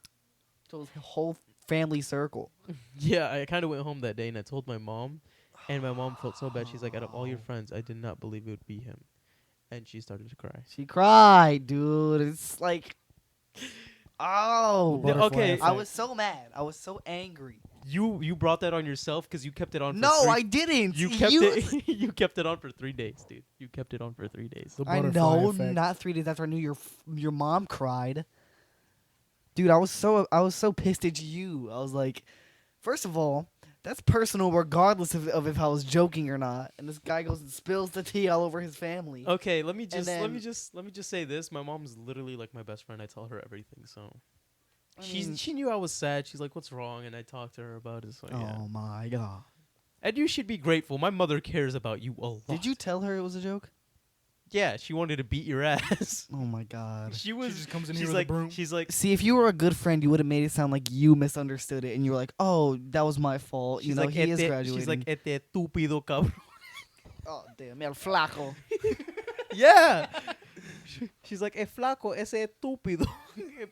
Told his whole family circle. Yeah, I kind of went home that day and I told my mom, and my mom felt so bad. She's like, "Out of all your friends, I did not believe it would be him," and she started to cry. She cried, dude. It's like, oh. The- Butterfly okay, effect. I was so mad. I was so angry. You brought that on yourself because you kept it on. For No, three- I didn't. You kept it. You kept it on for 3 days, dude. You kept it on for 3 days. The I butterfly know, effect. not 3 days after I knew your mom cried. Dude, I was so pissed at you. I was like, first of all, that's personal regardless of if I was joking or not. And this guy goes and spills the tea all over his family. Okay, let me just let me then- just say this. My mom's literally like my best friend. I tell her everything. So I mean- she knew I was sad. She's like, "What's wrong?" And I talked to her about it. So yeah. Oh my god. And you should be grateful. My mother cares about you a lot. Did you tell her it was a joke? Yeah, she wanted to beat your ass. Oh my god. She was. She just comes in she's here with like. a broom. She's like. See, if you were a good friend, you would have made it sound like you misunderstood it, and you were like, "Oh, that was my fault." She's You know, like. he is "Este-" graduating. She's like, "Este estúpido cabrón." "Oh, damn, el flaco." Yeah. She's like, flaco, ese estúpido.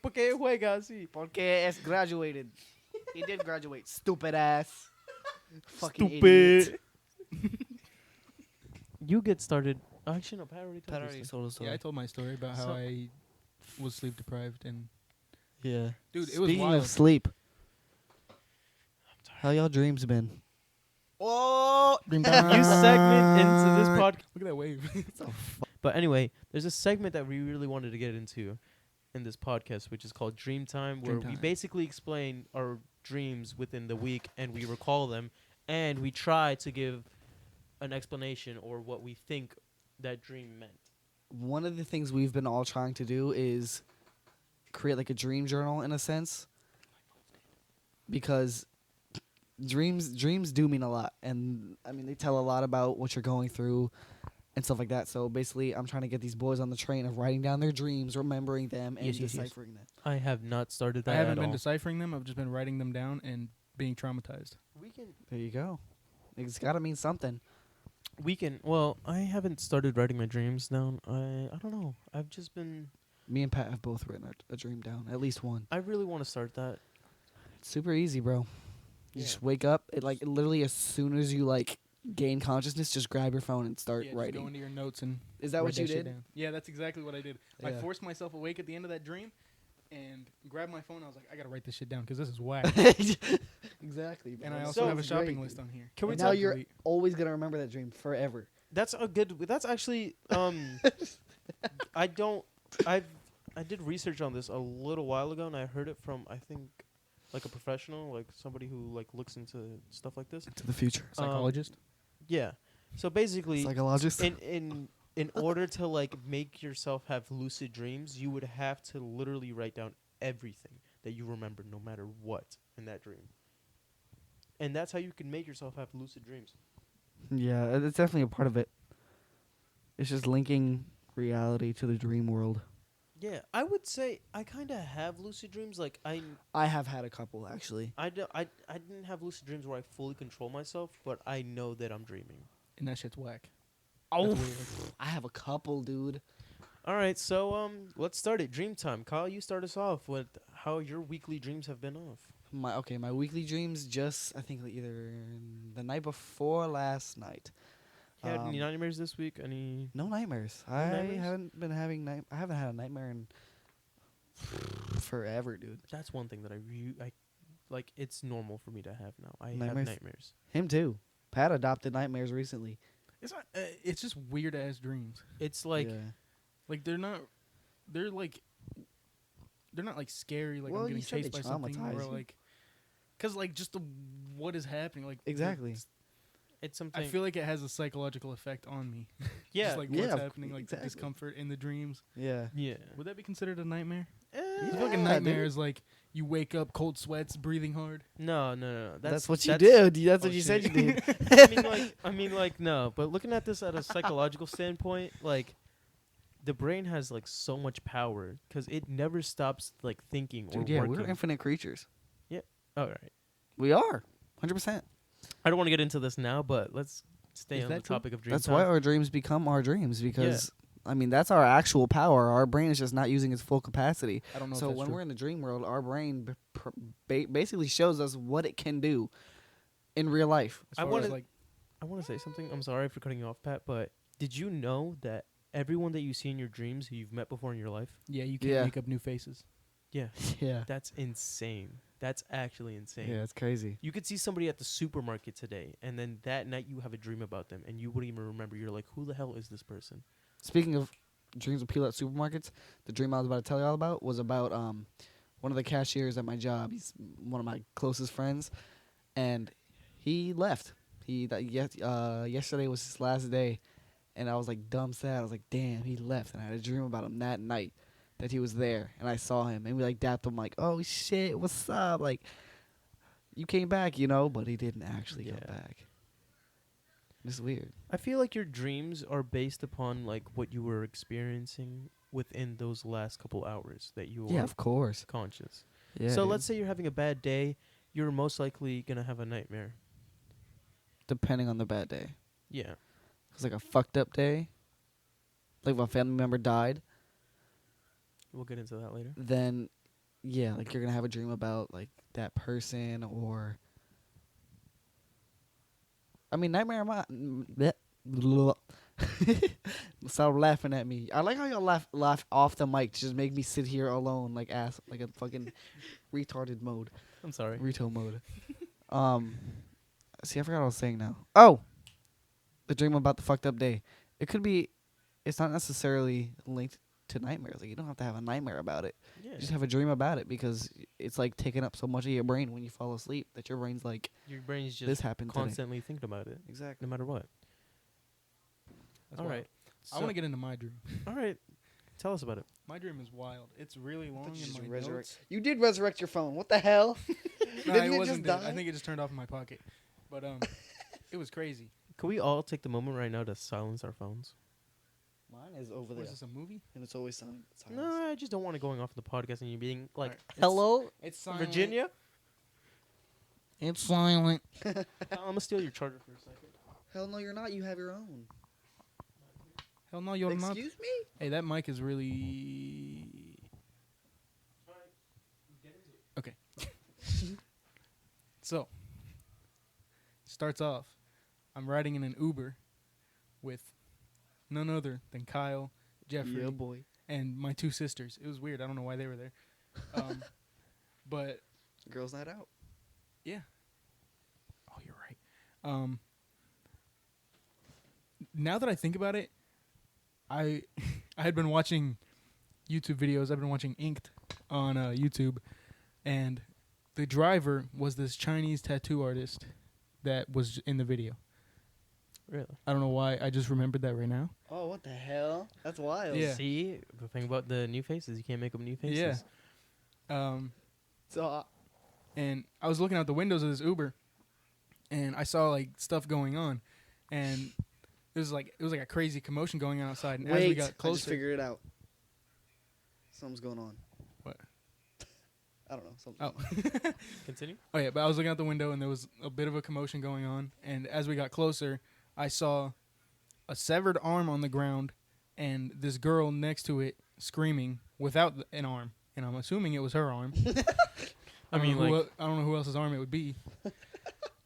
¿Por qué juega así? Porque es graduated. He did graduate. Stupid ass. Fucking Stupid. idiot. You get started. Actually, no, Pat already told Pat you already this. told us Yeah, I told my story about how So- I was sleep deprived and Yeah. dude, it was Speaking wild. of sleep, how y'all dreams been? Oh, Dream New time. segment into this podcast. Look at that wave. But anyway, there's a segment that we really wanted to get into in this podcast, which is called Dream Time, where Dream we Time. basically explain our dreams within the week and we recall them and we try to give an explanation or what we think that dream meant. one of the things we've been all trying to do is create like a dream journal in a sense, because dreams do mean a lot, and I mean they tell a lot about what you're going through and stuff like that. So basically, I'm trying to get these boys on the train of writing down their dreams, remembering them, and Yes, yes, yes. deciphering them. I have not started that I haven't at been all. deciphering them. I've just been writing them down and being traumatized. There you go. It's got to mean something. Well, I haven't started writing my dreams down. I don't know. I've just been. Me and Pat have both written a dream down, at least one. I really want to start that. It's super easy, bro. You Yeah. just wake up. Literally as soon as you gain consciousness, just grab your phone and start Yeah, just go writing. into your notes and Is that write what you shit did? down. Yeah, that's exactly what I did. I Yeah. forced myself awake at the end of that dream and grabbed my phone. I was like, I gotta write this shit down because this is whack. Exactly. And I bro. also have a Sounds shopping great, list dude. on here. Can we And now talk? you're Delete. always gonna remember that dream forever. That's a good. That's actually. I don't. I did research on this a little while ago, and I heard it from I think, like a professional, like somebody who looks into stuff like this. To the future. Psychologist. Yeah. So basically, Psychologist. in order to make yourself have lucid dreams, you would have to literally write down everything that you remember, no matter what, in that dream. And that's how you can make yourself have lucid dreams. Yeah, it's definitely a part of it. It's just linking reality to the dream world. Yeah, I would say I kind of have lucid dreams. Like I have had a couple actually. I didn't have lucid dreams where I fully control myself, but I know that I'm dreaming. And that shit's whack. Oh, That's weird. I have a couple, dude. All right, so let's start it. Dream time. Kyle, you start us off with how your weekly dreams have been off. My weekly dreams just I think either the night before last night. You had any nightmares this week? Any? No nightmares. No I nightmares? haven't been having I haven't had a nightmare in forever, dude. That's one thing that I like. It's normal for me to have now. I have Nightmares? nightmares. Him too. Pat adopted nightmares recently. It's not. It's just weird ass dreams. It's like Yeah. Like they're not. They're like. They're not like scary. Like Well, I'm you getting said chased they by something, traumatize or you. like. Cause like just what is happening, like Exactly. it's something. I feel like it has a psychological effect on me. yeah, Just like Yeah, what's of happening, like exactly. the discomfort in the dreams. Yeah. yeah. Would that be considered a nightmare? Yeah, I feel like a dude. nightmare is like you wake up, cold sweats, breathing hard. No. That's what you did. That's what Oh, you said you shit. did. I mean, no. But looking at this at a psychological standpoint, like, the brain has like so much power because it never stops like thinking or Dude, yeah, working. we're infinite creatures. All right. We are. 100%. I don't want to get into this now, but let's stay Is on the that true? topic of dream That's time. why our dreams become our dreams because I mean that's our actual power. Our brain is just not using its full capacity. I don't know. So if that's when true. we're in the dream world, our brain basically shows us what it can do in real life. As I far as, wanna- like I want to say something. I'm sorry for cutting you off, Pat, but did you know that everyone that you see in your dreams who you've met before in your life? yeah, you can't Yeah. make up new faces. Yeah. Yeah. That's insane. That's actually insane. Yeah, it's crazy. You could see somebody at the supermarket today, and then that night you have a dream about them, and you wouldn't even remember. You're like, who the hell is this person? Speaking of dreams of people at supermarkets, the dream I was about to tell you all about was about one of the cashiers at my job. He's one of my closest friends, and he left. Yesterday was his last day, and I was like dumb sad. I was like, damn, he left, and I had a dream about him that night that he was there, and I saw him, and we like dapped him like, oh shit, what's up? Like, you came back, but he didn't actually come Yeah. back. It's weird. I feel like your dreams are based upon like what you were experiencing within those last couple hours that you Yeah, were of course. conscious. Yeah. So dude. let's say you're having a bad day, you're most likely gonna have a nightmare. Depending on the bad day. Yeah. It's like a fucked up day. Like if a family member died, We'll get into that later. then yeah, like you're gonna have a dream about like that person or. I mean, nightmare. Stop laughing at me. I like how y'all laugh off the mic to just make me sit here alone, like ass, like a fucking retarded mode, I'm sorry. reto mode. See, I forgot what I was saying now. Oh, the dream about the fucked up day. It could be. It's not necessarily linked to nightmares. Like you don't have to have a nightmare about it. Yeah. You just have a dream about it because it's like taking up so much of your brain when you fall asleep that your brain's like, Your brain's just this happened today. constantly thinking about it, Exactly. no matter what. That's All wild. right. I want to get into my dream. All right. Tell us about it. My dream is wild. It's really long in my notes. You did resurrect your phone. What the hell? No, Didn't it it wasn't just dead. die? I think it just turned off in my pocket. But it was crazy. Can we all take the moment right now to silence our phones? Mine is over What there, is this, a movie? and it's always silent. No, I just don't want it going off the podcast and you being like, Alright. Hello. It's silent. Virginia? It's silent. I'm going to steal your charger for a second. Hell no, you're not. You have your own. Hell no, you're not. Excuse me. Hey, that mic is really. Okay. So, starts off. I'm riding in an Uber with none other than Kyle, Jeffrey, Yeah, boy. and my two sisters. It was weird. I don't know why they were there. But Girls' night out. yeah. Oh, you're right. Now that I think about it, I I had been watching YouTube videos. I've been watching Inked on YouTube, and the driver was this Chinese tattoo artist that was in the video. Really? I don't know why. I just remembered that right now. Oh, what the hell? That's wild. Yeah. See, the thing about the new faces, you can't make them new faces. Yeah. So, And I was looking out the windows of this Uber, and I saw like stuff going on, and it was like a crazy commotion going on outside. And as we wait. got I just closer, figured it out. Something's going on. What? I don't know. Something. Oh. Continue. Oh yeah, but I was looking out the window and there was a bit of a commotion going on. And as we got closer, I saw a severed arm on the ground and this girl next to it screaming without an arm. And I'm assuming it was her arm. I mean, like, I don't know who else's arm it would be.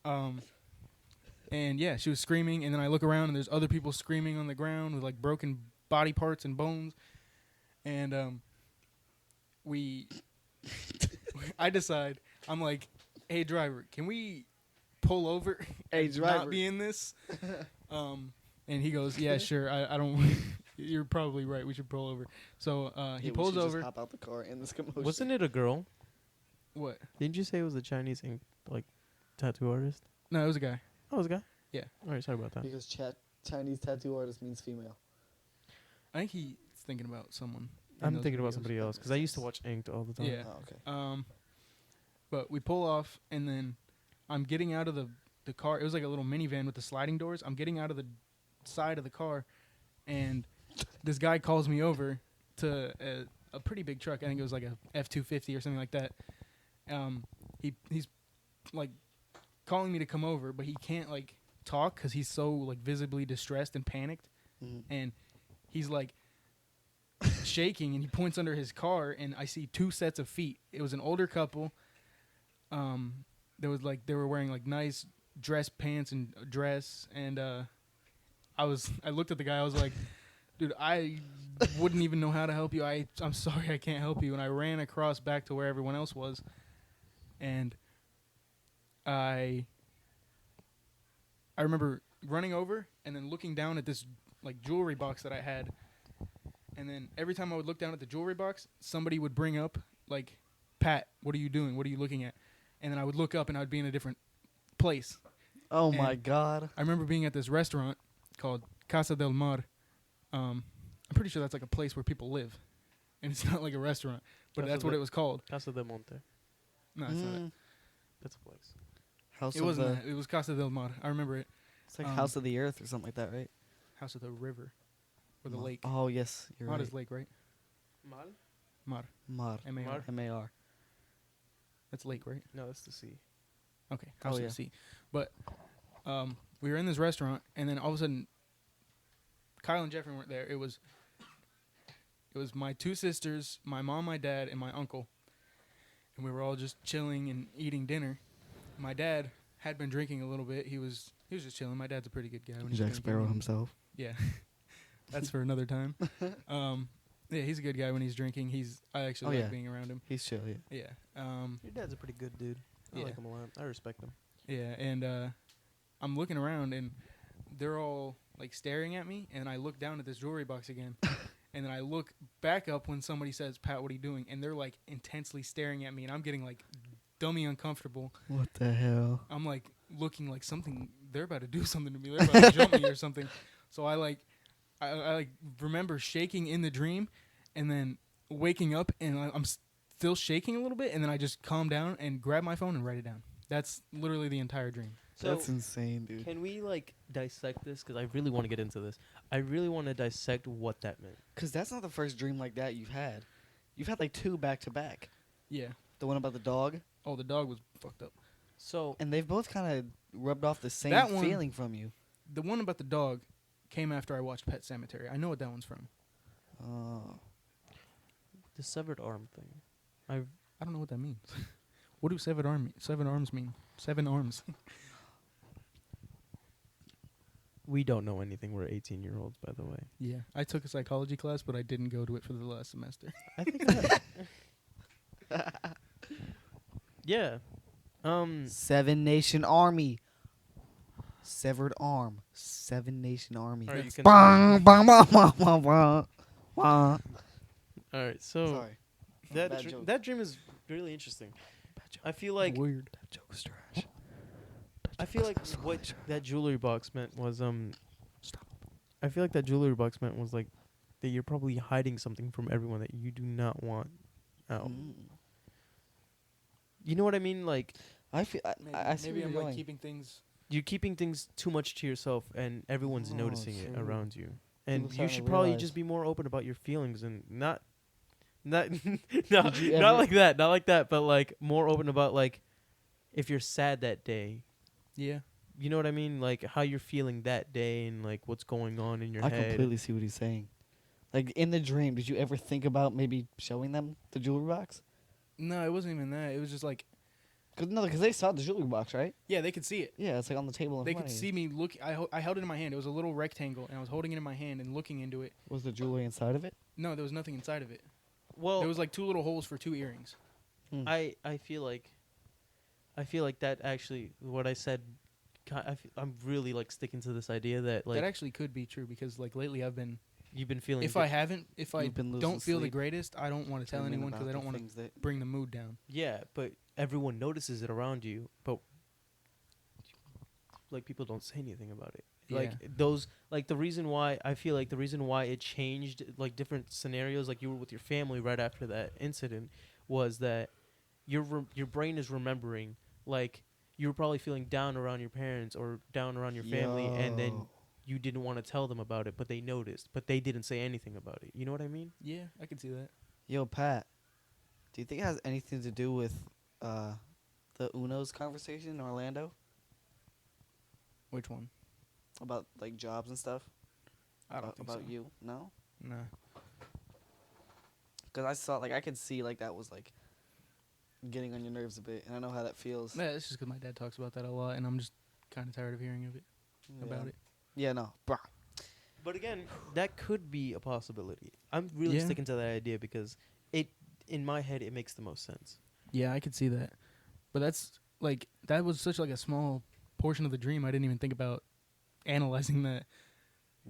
And yeah, she was screaming. And then I look around and there's other people screaming on the ground with like broken body parts and bones. And I decide, I'm like, hey driver, can we pull over Hey, and driver. not be in this? And he goes, yeah, sure. I don't. You're probably right. We should pull over. So he pulls Just over. hop out the car in this commotion. wasn't it a girl? What? Didn't you say it was a Chinese ink, like tattoo artist? No, it was a guy. Oh, it was a guy? Yeah. All right, sorry about that. Because Chinese tattoo artist means female. I think he's thinking about someone. in I'm those thinking about videos. somebody else because I used to watch Inked all the time. Yeah. Oh, okay. But we pull off, and then I'm getting out of the car. It was like a little minivan with the sliding doors. I'm getting out of the side of the car, and this guy calls me over to a pretty big truck. I think it was like a F-250 or something like that. He's like calling me to come over, but he can't like talk because he's so like visibly distressed and panicked, and he's like shaking, and he points under his car, and I see two sets of feet. It was an older couple. There was like they were wearing like nice dress pants and a dress, and I looked at the guy. I was like, dude, I wouldn't even know how to help you. I'm sorry, I can't help you. And I ran across back to where everyone else was, and I remember running over and then looking down at this like jewelry box that I had, and then every time I would look down at the jewelry box, somebody would bring up like, Pat, what are you doing? What are you looking at? And then I would look up and I would be in a different place. Oh And my God. I remember being at this restaurant called Casa del Mar. I'm pretty sure that's like a place where people live, and it's not like a restaurant, but Casa that's what del- it was called. Casa de Monte. No, it's not. Mm. That's a place. House It of wasn't. the That. It was Casa del Mar. I remember it. It's like House of the Earth or something like that, right? House of the River. Or the lake. Oh, yes. You're Mar right. is lake, right? Mar? Mar. Mar. M-A-R. Mar? M-A-R. That's lake, right? No, that's the sea. Okay. House of yeah. the Sea. But we were in this restaurant, and then all of a sudden, Kyle and Jeffrey weren't there. It was my 2 sisters, my mom, my dad, and my uncle. And we were all just chilling and eating dinner. My dad had been drinking a little bit. He was just chilling. My dad's a pretty good guy. When he's Jack drinking. Sparrow himself. Yeah. That's for another time. Yeah, he's a good guy when he's drinking. I actually like being around him. He's chill, yeah. Yeah. Your dad's a pretty good dude. I Yeah. like him a lot. I respect him. Yeah, and I'm looking around, and they're all like staring at me, and I look down at this jewelry box again, and then I look back up when somebody says, "Pat, what are you doing?" And they're like intensely staring at me, and I'm getting like dummy uncomfortable. What the hell? I'm like looking like something. They're about to do something to me. They're about to jump me or something. So I like remember shaking in the dream, and then waking up, and I'm still shaking a little bit, and then I just calm down and grab my phone and write it down. That's literally the entire dream. So That's insane, dude. can we like dissect this? Because I really want to get into this. I really want to dissect what that meant. Because that's not the first dream like that you've had. You've had like 2 back to back. Yeah. The one about the dog, Oh, the dog was fucked up. So and they've both kind of rubbed off the same That one- feeling from you. The one about the dog came after I watched Pet Sematary. I know what that one's from. Oh. the severed arm thing. I don't know what that means. What do seven arms mean? 7 arms. We don't know anything. We're 18-year-olds, by the way. Yeah. I took a psychology class, but I didn't go to it for the last semester. I think. Yeah. 7 Nation Army. Severed arm. 7 Nation Army. All right, you can- Bang, bang, bang, bang, bang, bang, bang. All right. So Sorry. Bad joke. that dream is really interesting. I feel like Weird. That joke was trash. I feel like what that jewelry box meant was I feel like that jewelry box meant was like that you're probably hiding something from everyone that you do not want out. You know what I mean? Like I feel. I see Maybe where I'm you're like going. keeping things. you're keeping things too much to yourself, and everyone's Oh, noticing it so around you. And people you starting should to probably realize. just be more open about your feelings and not Did you not ever- like that, but like more open about like if you're sad that day. Yeah. You know what I mean? Like how you're feeling that day and like what's going on in your I head. completely see what he's saying. Like in the dream, did you ever think about maybe showing them the jewelry box? No, it wasn't even that. It was just like, Because they saw the jewelry box, right? yeah, they could see it. Yeah, it's like on the table. In They front could of see you. me look. I held it in my hand. It was a little rectangle, and I was holding it in my hand and looking into it. Was the jewelry inside of it? No, there was nothing inside of it. Well, There was like 2 little holes for 2 earrings. I feel like that actually what I said. I'm really like sticking to this idea that like That actually could be true because like lately I've been. you've been feeling. If I You've been losing don't feel the sleep, greatest, I don't want to tell dreaming anyone because I about don't the want to things that- bring the mood down. yeah, but everyone notices it around you, but like people don't say anything about it. Like Yeah. those, like the reason why I feel like the reason why it changed like different scenarios, like you were with your family right after that incident, was that your brain is remembering like you were probably feeling down around your parents or down around your family, and then Yo. you didn't want to tell them about it, but they noticed, but they didn't say anything about it. You know what I mean? Yeah, I can see that. Yo, Pat, do you think it has anything to do with the Uno's conversation in Orlando Which one? about like jobs and stuff? I don't think about so. you. No, Nah. because I saw like I could see like that was like getting on your nerves a bit, and I know how that feels. Yeah, it's just because my dad talks about that a lot, and I'm just kind of tired of hearing of it about it. Yeah, no, bruh. But again, that could be a possibility. I'm really Yeah. sticking to that idea because it, in my head, it makes the most sense. Yeah, I could see that, but that's like that was such like a small portion of the dream. I didn't even think about analyzing that.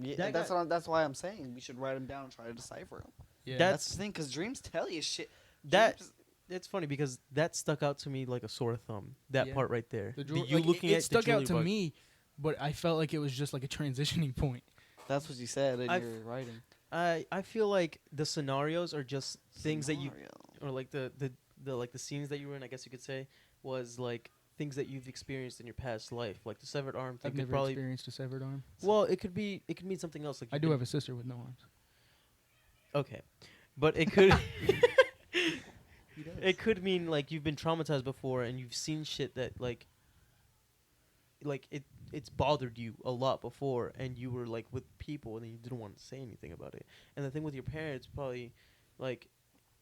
Yeah, That that's guy- that's why I'm saying we should write them down and try to decipher them. Yeah, That's the thing, because dreams tell you shit. That Dreams- It's funny because that stuck out to me like a sore thumb. That Yeah. part right there. the you looking at it stuck the out to jewelry box. me, but I felt like it was just like a transitioning point. that's what you said in I've- your writing. I feel like the scenarios are just things that you, Scenario. or like the like the scenes that you were in, I guess you could say, was like things that you've experienced in your past life, like the severed arm thing. I've Could never probably experienced a severed arm. well, it could mean something else. Like I you've do been- have a sister with no arms. okay, but it could He does. it could mean like you've been traumatized before and you've seen shit that like it's bothered you a lot before, and you were like with people and then you didn't want to say anything about it. And the thing with your parents, probably like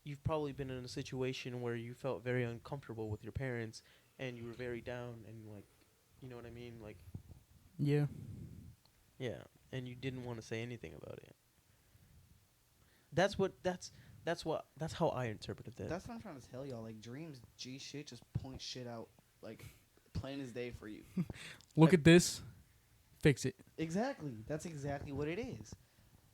you've probably been in a situation where you felt very uncomfortable with your parents and you were very down and like, you know what I mean, like Yeah. yeah, and you didn't want to say anything about it. That's how I interpreted that. That's what I'm trying to tell y'all. Like dreams, G shit, just point shit out like plain as day for you. Look at this. Fix it. Exactly. That's exactly what it is.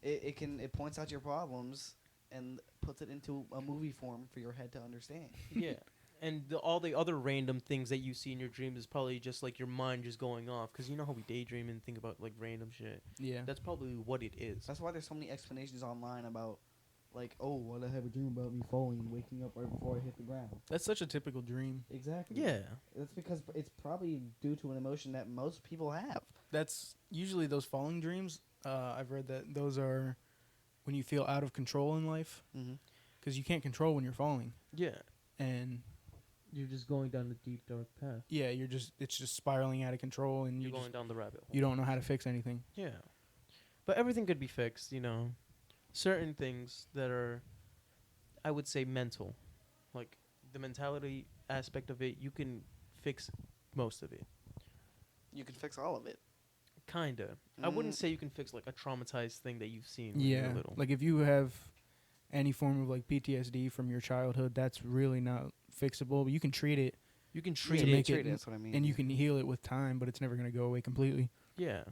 It points out your problems and puts it into a movie form for your head to understand. Yeah. And all the other random things that you see in your dreams is probably just like your mind just going off, because you know how we daydream and think about like random shit. Yeah. That's probably what it is. That's why there's so many explanations online about, like, oh, what I have a dream about me falling and waking up right before I hit the ground. That's such a typical dream. Exactly. Yeah. That's because it's probably due to an emotion that most people have. That's usually those falling dreams. I've read that those are when you feel out of control in life, Mm-hmm. because you can't control when you're falling, Yeah. and You're just going down a deep dark path. yeah, it's just spiraling out of control, and You're going down the rabbit hole. you don't know how to fix anything. Yeah. But everything could be fixed, you know. Certain things that are, I would say, mental. Like, the mentality aspect of it, you can fix most of it. You can fix all of it. Kinda. I wouldn't say you can fix, like, a traumatized thing that you've seen when you Yeah, were little. like if you have any form of like PTSD from your childhood, that's really not fixable. But you can treat it, you can to treat make it. it, That's what I mean. and you can heal it with time. But it's never gonna go away completely. Yeah.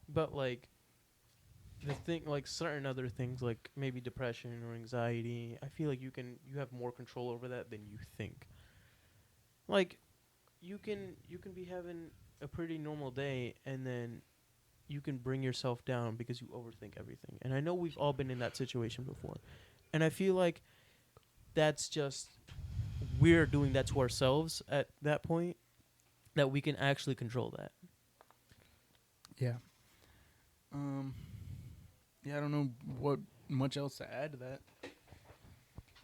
But, like, the thing, like, certain other things, like maybe depression or anxiety, I feel like you have more control over that than you think. Like, you can be having a pretty normal day, and then you can bring yourself down because you overthink everything. And I know we've all been in that situation before. And I feel like that's just, we're doing that to ourselves at that point, that we can actually control that. Yeah. Yeah, I don't know what much else to add to that.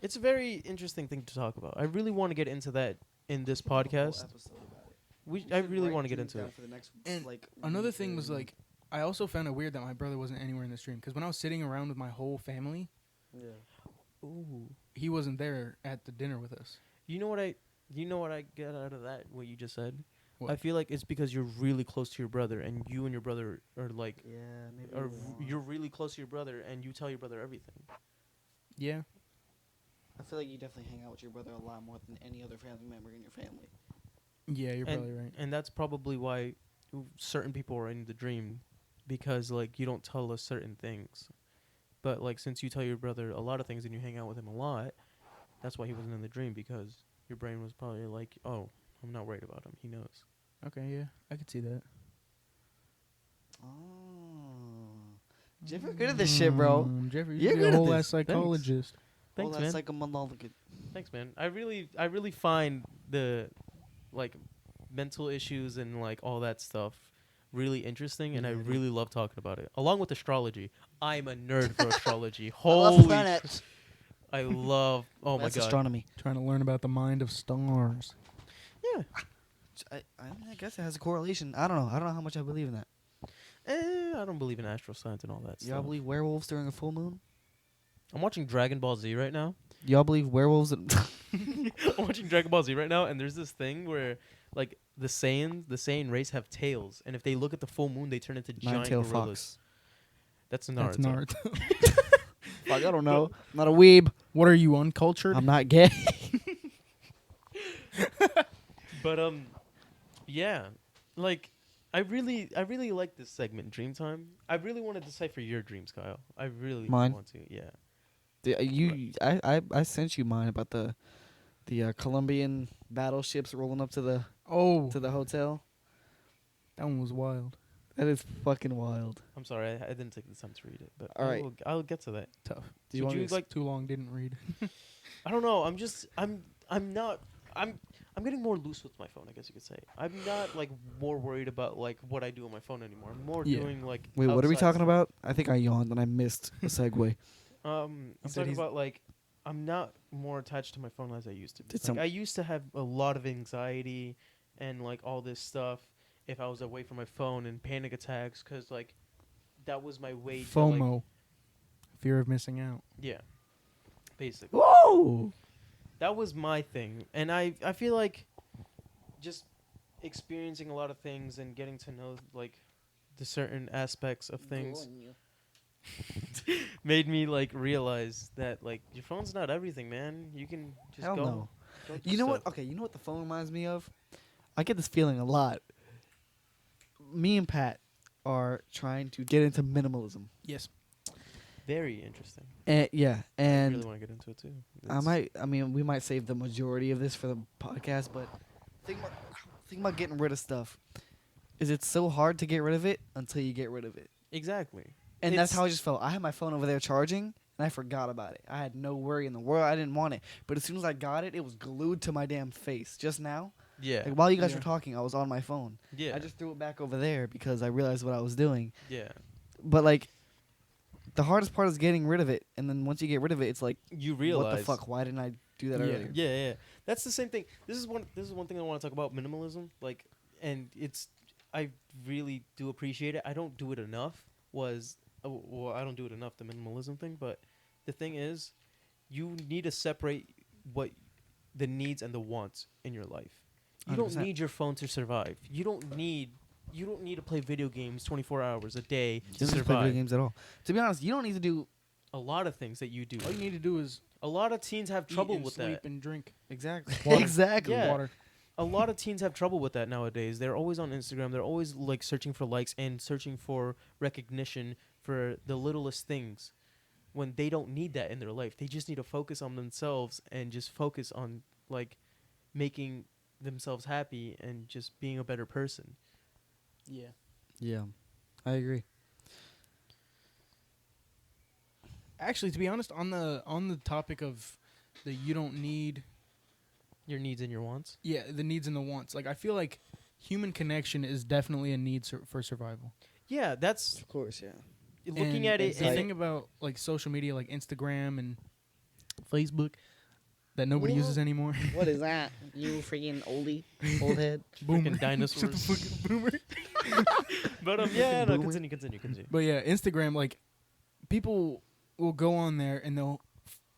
It's a very interesting thing to talk about. I really want to get into that in this We could have a whole podcast. episode about it. I should really write want to get dreams into down it. for the next, And like, Another week thing or was month. like, I also found it weird that my brother wasn't anywhere in the stream, because when I was sitting around with my whole family, Yeah. Ooh. he wasn't there at the dinner with us. You know what I get out of that, what you just said? What? I feel like it's because you're really close to your brother, and you and your brother are like, Yeah, maybe. you're really close to your brother, and you tell your brother everything. Yeah. I feel like you definitely hang out with your brother a lot more than any other family member in your family. Yeah, you're and, probably right. And that's probably why certain people are in the dream, because like you don't tell us certain things. But like since you tell your brother a lot of things and you hang out with him a lot, that's why he wasn't in the dream, because your brain was probably like, oh, I'm not worried about him. He knows. Okay, yeah, I could see that. Oh. Jeffrey, good at this shit, bro. Jeffrey, You're you're good a at whole this. ass psychologist. Thanks, oh, man. that's psychomonological. Thanks, man. I really find the like mental issues and like all that stuff really interesting, and I Yeah, dude. really love talking about it. Along with astrology, I'm a nerd for astrology. I love Holy, planets. I love. Oh That's my god. astronomy. Trying to learn about the mind of stars. Yeah. I guess it has a correlation. I don't know. I don't know how much I believe in that. I don't believe in astral science and all that Y'all stuff. believe werewolves during a full moon? I'm watching Dragon Ball Z right now. Y'all believe werewolves? I'm watching Dragon Ball Z right now, and there's this thing where like the Saiyan race have tails, and if they look at the full moon, they turn into giant Nine-tailed gorillas. fox. That's Naruto. That's Naruto. Fuck, I don't know. I'm not a weeb. What are you, uncultured? I'm not gay. But yeah, like I really like this segment, Dreamtime. I really want to decipher your dreams, Kyle. I really Mine? want to. Yeah. I sent you mine about the Colombian battleships rolling up to the Oh, hotel. that one was wild. That is fucking wild. I'm sorry, I didn't take the time to read it, but All right. I'll get to that. Tough. Do you Should want you to like? Too long, didn't read. I don't know. I'm not. I'm getting more loose with my phone, I guess you could say. I'm not like more worried about like what I do on my phone anymore. I'm more Yeah. doing like Wait, what are we outside talking stuff. about? I think I yawned and I missed a segue. I'm said talking he's- about like I'm not more attached to my phone as I used to be. Did Like some- I used to have a lot of anxiety and like all this stuff if I was away from my phone and panic attacks because like that was my way to like FOMO, fear of missing out. yeah, basically. Whoa! That was my thing, and I feel like just experiencing a lot of things and getting to know like the certain aspects of things made me like realize that like your phone's not everything, man. You can just Hell go. no. go do You know what? stuff. Okay, you know what the phone reminds me of? I get this feeling a lot. Me and Pat are trying to get into minimalism. Yes. Very interesting. And yeah, I and really want to get into it too. we might save the majority of this for the podcast, but think about getting rid of stuff. Is it's so hard to get rid of it until you get rid of it. Exactly. And that's It's- how I just felt. I had my phone over there charging, and I forgot about it. I had no worry in the world. I didn't want it. But as soon as I got it, it was glued to my damn face. Just now, Yeah. like while you guys Yeah. were talking, I was on my phone. Yeah. I just threw it back over there because I realized what I was doing. yeah. But like, the hardest part is getting rid of it. And then once you get rid of it, it's like, You realize what the fuck? Why didn't I do that Yeah. earlier? Yeah. That's the same thing. This is one thing I want to talk about minimalism. Like, and I really do appreciate it. I don't do it enough. Well, I don't do it enough. The minimalism thing, but the thing is, you need to separate what the needs and the wants in your life. You don't 100%. need your phone to survive. You don't need to play video games 24 hours a day to You don't need to play survive. video games at all. To be honest, you don't need to do A lot of things that you do. All you need to do is A lot of teens have trouble eat and with sleep that. and drink exactly. Water. Exactly. Yeah. water. A lot of teens have trouble with that nowadays. They're always on Instagram. They're always like searching for likes and searching for recognition for the littlest things when they don't need that in their life. They just need to focus on themselves and just focus on like making themselves happy and just being a better person. Yeah. Yeah, I agree. Actually, to be honest, on the topic of the you don't need, Your needs and your wants. yeah, the needs and the wants. Like I feel like human connection is definitely a need for survival. Yeah, that's Of course, yeah. looking And at it. the and thing about like social media, like Instagram and Facebook, that nobody uses anymore. What is that? You freaking oldie, old head. freaking dinosaurs. Shut the fucking boomer. But yeah, no, Boomer. continue. But yeah, Instagram, like people will go on there and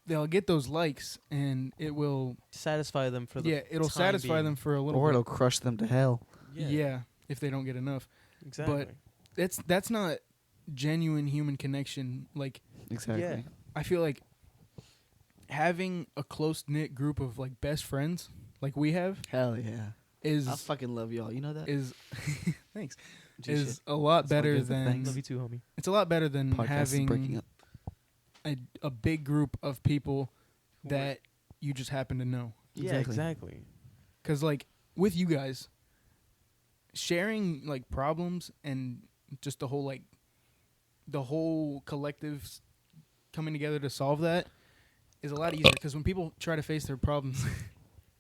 they'll get those likes and it will Satisfy them for the it'll time satisfy being. them for a little Or bit. it'll crush them to hell. Yeah, if they don't get enough. exactly. That's not genuine human connection. Like Exactly. Yeah. I feel like having a close knit group of like best friends like we have Hell yeah. is I fucking love y'all. You know that? is thanks G is shit. a lot That's why I better give the than thanks. Love you too, homie. it's a lot better than Podcast is breaking having up. a big group of people Who that you just happen to know. Yeah, exactly. Because like with you guys, sharing like problems and just the whole collective coming together to solve that is a lot easier. Because when people try to face their problems,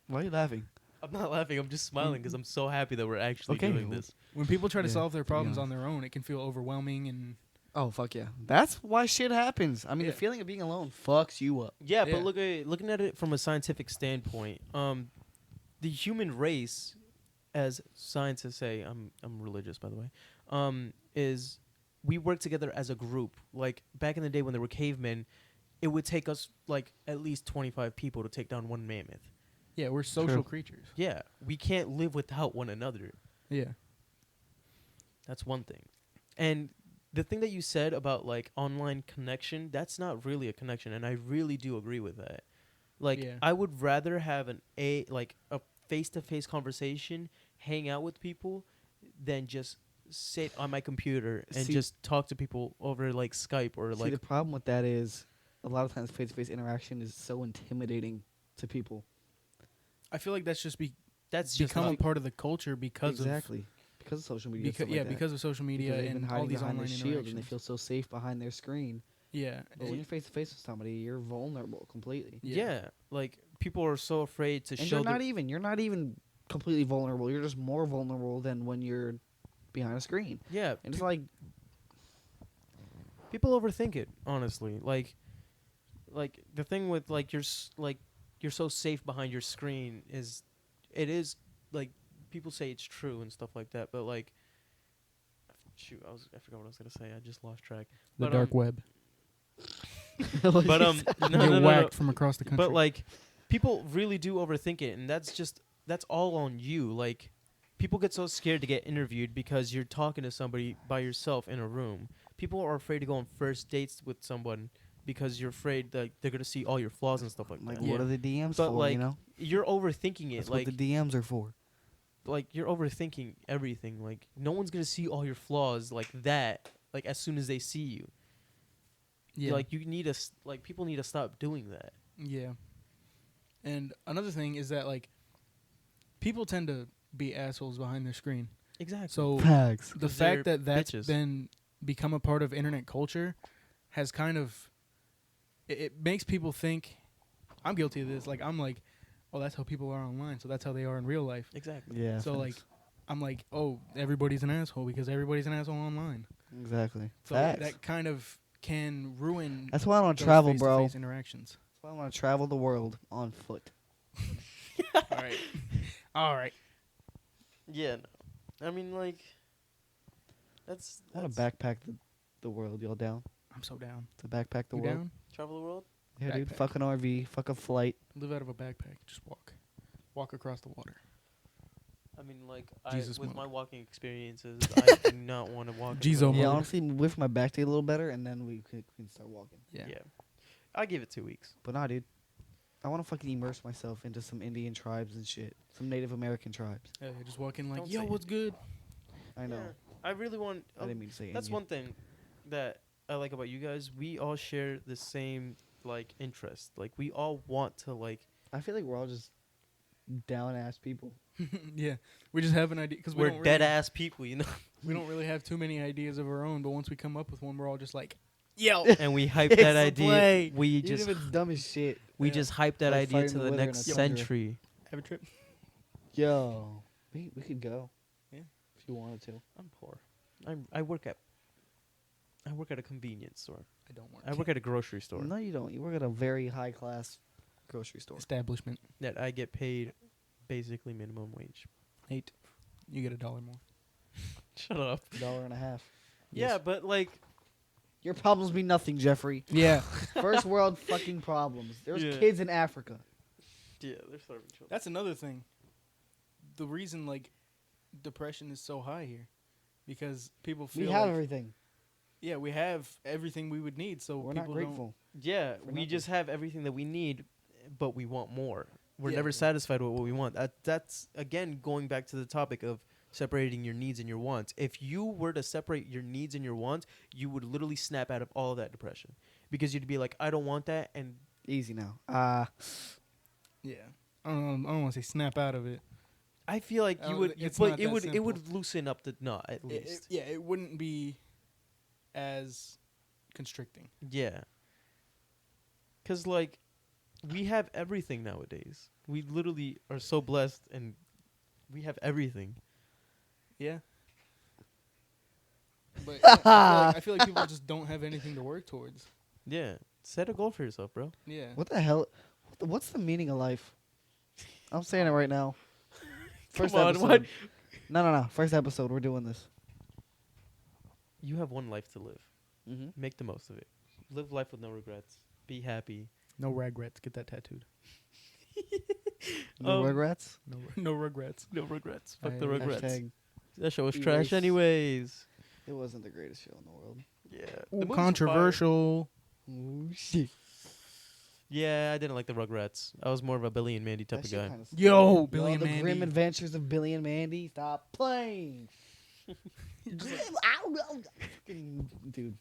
Why are you laughing? I'm not laughing. I'm just smiling because I'm so happy that we're actually Okay. doing this. when people try to Yeah, solve their to be problems on honest. their own, it can feel overwhelming and Oh fuck yeah. That's why shit happens. I mean, Yeah. the feeling of being alone fucks you up. Yeah, Yeah. but looking at it from a scientific standpoint, the human race, as scientists say, I'm religious by the way, is we work together as a group. Like back in the day when there were cavemen, it would take us like at least 25 people to take down one mammoth. yeah, we're social True. creatures. Yeah, we can't live without one another. Yeah, That's one thing. And the thing that you said about like online connection, that's not really a connection, and I really do agree with that. Like Yeah. I would rather have a face-to-face conversation, hang out with people than just sit on my computer and See- just talk to people over like Skype or See, like the problem with that is a lot of times face-to-face interaction is so intimidating to people. I feel like that's just that's just become a not, part of the culture because Because of social media. of stuff like that. because of social media Because they've been and all hiding these behind online their shield and they interactions. feel so safe behind their screen. Yeah, But when you're face to face with somebody, you're vulnerable completely. yeah. Like people are so afraid to And show you're not even completely vulnerable. You're just more vulnerable than when you're behind a screen. yeah, And it's like, people overthink it, honestly. Like the thing with like you're so safe behind your screen is, it is like, people say it's true and stuff like that, but like, shoot, I forgot what I was gonna say. I just lost track. The But, dark web. But no, You no, get no, whacked no. from across the country. But like, people really do overthink it, and that's all on you. Like, people get so scared to get interviewed because you're talking to somebody by yourself in a room. People are afraid to go on first dates with someone because you're afraid that they're gonna see all your flaws and stuff like that. what are the DMs But for? like, You know, you're overthinking it. that's Like, what the DMs are for. like you're overthinking everything. Like, no one's gonna see all your flaws like that. Like, as soon as they see you. yeah. Like, you need to like, people need to stop doing that. Yeah. And another thing is that like people tend to be assholes behind their screen. Exactly. So Facts. the 'Cause they're fact that that's bitches. been become a part of internet culture has kind of it makes people think, I'm guilty of this. Like, I'm like, oh, that's how people are online, so that's how they are in real life. Exactly. Yeah. So facts. like, I'm like, oh, everybody's an asshole because everybody's an asshole online. Exactly. So Facts. that kind of can ruin. That's why I want to those travel, bro. face-to-face interactions. That's why I want to travel the world on foot. All right, all right. Yeah. No. I mean, like, that's I want to backpack the world. Y'all down I'm so down. to backpack the You world? down? travel the world. Yeah, dude. Backpack. Fuck an RV. Fuck a flight. Live out of a backpack. Just walk across the water. I mean, like, Jesus with mode. my walking experiences, I do not want to walk. in the Jesus middle of mode. Yeah, the- honestly, lift my back to get a little better, and then we can start walking. Yeah. Yeah. I give it 2 weeks. But nah, dude. I want to fucking immerse myself into some Indian tribes and shit. Some Native American tribes. Yeah, just walk in like, Don't yo, say what's good? I know. Yeah. I really want. I didn't mean to say That's Indian. one thing that I like about you guys. We all share the same like interest. Like, we all want to like. I feel like we're all just down ass people. Yeah, we just have an idea because We're dead ass people, you know. We don't really have too many ideas of our own, but once we come up with one, we're all just like, yo. And we hype It's that a idea. play. We Even just if it's dumb as shit. we Yeah. just hype that Like idea fighting to the the wither in next a thunder. century. Have a trip. Yo, we could go. Yeah. If you wanted to. I'm poor. I work at a convenience store. I don't work. I work at a grocery store No, you don't. You work at a very high class grocery store. Establishment. that I get paid basically minimum wage. 8. You get $1 more. Shut up. $1.50. Yeah, Yes. but like, Your problems mean nothing, Jeffrey. Yeah. First world fucking problems. There's Yeah. kids in Africa. yeah, they're starving children. That's another thing. The reason like depression is so high here, because people feel We have like, everything. yeah, we have everything we would need. So We're not people grateful. Yeah, For we nothing. just have everything that we need, but we want more. We're Yeah. never satisfied with what we want. That's again going back to the topic of separating your needs and your wants. If you were to separate your needs and your wants, you would literally snap out of all of that depression, because you'd be like, I don't want that, and Easy now. Yeah. I don't want to say snap out of it. I feel like you Oh, would. it's But not it that would. It simple. would loosen up the knot at least. Yeah, it wouldn't be as constricting. Yeah. Cause like, we have everything nowadays. We literally are so blessed, and we have everything. Yeah. But yeah, I feel like people just don't have anything to work towards. Yeah. Set a goal for yourself, bro. Yeah. What the hell? What's the meaning of life? I'm saying it right now. First Come on, episode. what? No. First episode. We're doing this. You have one life to live. Mm-hmm. Make the most of it. Live life with no regrets. Be happy. No regrets. Get that tattooed. No Um, regrets. No regrets. No regrets. Fuck I- the regrets. Hashtag, That show was erase. trash anyways. it wasn't the greatest show in the world. Yeah. Ooh, The movies were controversial. Oh shit. fire. Yeah, I didn't like the Rugrats. I was more of a Billy and Mandy type That of shit guy. kinda Yo, sucked. Billy and the Mandy. Grim Adventures of Billy and Mandy. Stop playing. Fucking dude,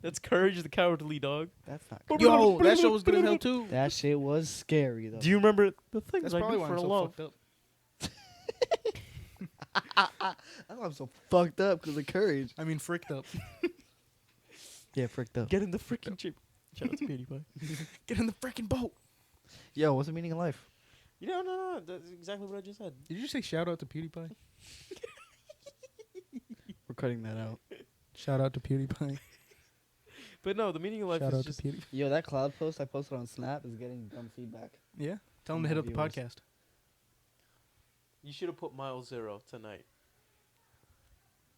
That's Courage the Cowardly Dog. that's not. Good. Yo, that show was good as hell too. That shit was scary though. Do you remember the things That's I probably do why for I'm so love? fucked up. I know I'm so fucked up because of Courage. I mean, fricked up. Yeah, fricked up. Get in the freaking chip. Shout out to PewDiePie. Get in the freaking boat. Yo, what's the meaning of life? No. That's exactly what I just said. Did you say shout out to PewDiePie? We're cutting that out. Shout out to PewDiePie. But no, the meaning of life Shout is out just to PewDiePie. Yo, that cloud post I posted on Snap is getting dumb feedback. Yeah. Tell him From to hit my up the viewers. podcast. you should have put mile 0 tonight.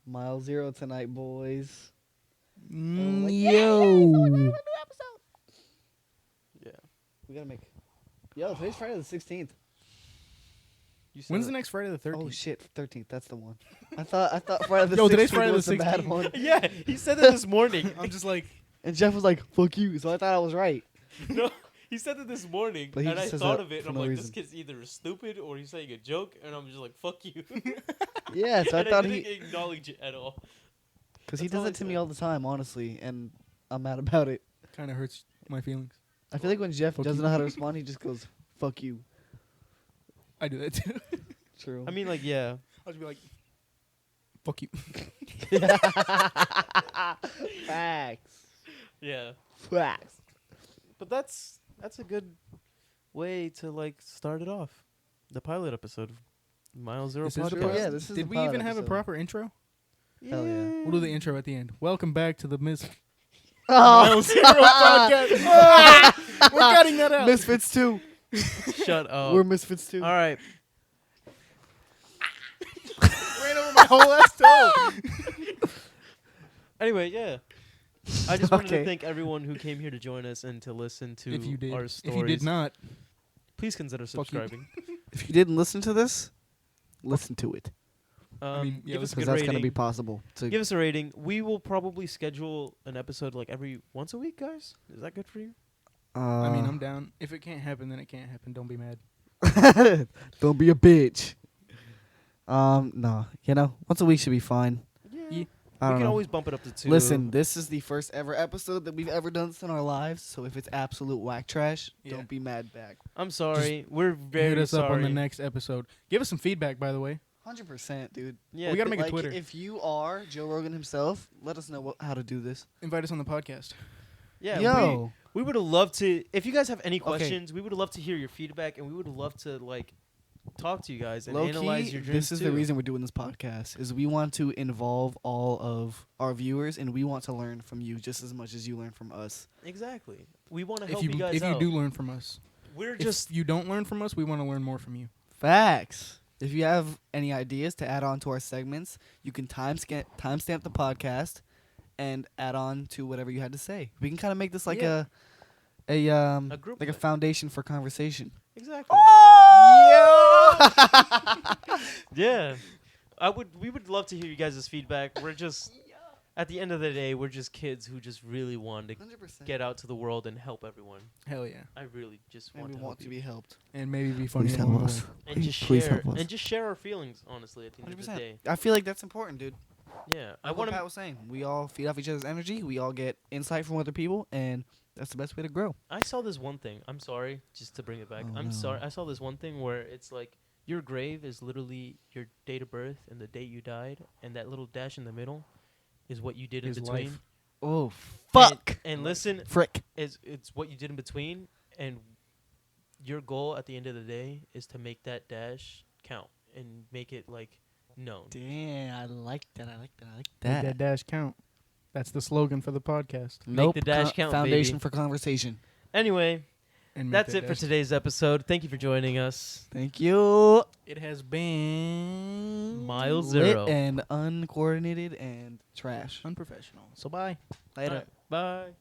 Mile 0 tonight, boys. Yo. Yeah. We gotta make. Yo, today's Friday the 16th. You said When's it. the next Friday the 13th? Oh shit, 13th. That's the one. I thought Friday the 16th Yo, today's Friday the was the bad 16th. one. Yeah, he said that this morning. I'm just like, And Jeff was like, "Fuck you," so I thought I was right. No, he said that this morning, But he and I just says thought that of it, for and I'm no like, reason. this kid's either stupid or he's saying a joke, and I'm just like, fuck you. Yeah, so I and thought didn't he, acknowledge it at all. because he That's all does I it to me said. all the time, honestly, and I'm mad about it. kind of hurts my feelings. I feel like when Jeff Fuck doesn't you. know how to respond, he just goes, "Fuck you." I do that too. True. I mean, like, yeah. I'll just be like, fuck you. Facts. Yeah. Facts. But that's a good way to, like, start it off. The pilot episode of Mile Zero This is the podcast. pilot. Yeah, this is Did the we pilot even have a episode. proper intro? Hell yeah. We'll do the intro at the end. Welcome back to the Miss Oh, Mile Zero podcast. Ah! We're cutting that out. Misfits too. Shut up. We're Misfits too. All right. Ran over my whole ass toe. Anyway, yeah. I just wanted Okay. to thank everyone who came here to join us and to listen to If you did, our if stories. you did not, please consider Fuck you. subscribing. If you didn't listen to this, listen to it, mean, yeah, give us a listen- good because that's rating. gonna be possible. To Give us a rating. We will probably schedule an episode like every once a week, guys. Is that good for you? I mean, I'm down. If it can't happen, then it can't happen. Don't be mad. Don't be a bitch. No, once a week should be fine. Yeah. I We don't can know. always bump it up to 2. Listen, this is the first ever episode that we've ever done this in our lives. So if it's absolute whack trash, Yeah. don't be mad back. I'm sorry. We're very Hit us sorry. up on the next episode. Give us some feedback, by the way. 100%, dude. Yeah, we gotta th- make a Like, Twitter. if you are Joe Rogan himself, let us know how to do this. Invite us on the podcast. yeah. Yo, We would have loved to. If you guys have any questions, we would have loved to hear your feedback, and we would have loved to like talk to you guys and low analyze key, your dreams this is too. the reason we're doing this podcast. Is we want to involve all of our viewers, and we want to learn from you just as much as you learn from us. Exactly. We want to If help you you guys if out. you do learn from us, We're if just you don't learn from us, we want to learn more from you. Facts. If you have any ideas to add on to our segments, you can timestamp the podcast and add on to whatever you had to say. We can kind of make this like Yeah. a group like a thing. foundation for conversation. exactly. Yeah. We would love to hear you guys' feedback. We're just at the end of the day, we're just kids who just really want to 100%. get out to the world and help everyone. Hell yeah. I really just And want we to want help to you. be helped. And maybe be funny. Please along help the us. way. And just Please share help us. and just share our feelings honestly at the end of the 100%. day. I feel like that's important, dude. Yeah. I Like what want Pat to was saying. We all feed off each other's energy. We all get insight from other people, and that's the best way to grow. I saw this one thing. I'm sorry, just to bring it back. Oh, I'm no. sorry. I saw this one thing where it's like your grave is literally your date of birth and the date you died, and that little dash in the middle is what you did in Is between. life. Oh, And- fuck. And listen, Frick. it's what you did in between, and your goal at the end of the day is to make that dash count and make it like known. Damn, I like that. I like that. I like Make that dash count. That's the slogan for the podcast. Make the dash count, Foundation baby. for conversation. Anyway, And make that's that it for dash- today's episode. Thank you for joining us. Thank you. It has been Mile Lit Zero. and uncoordinated and trash. unprofessional. So bye. Later. All right, bye.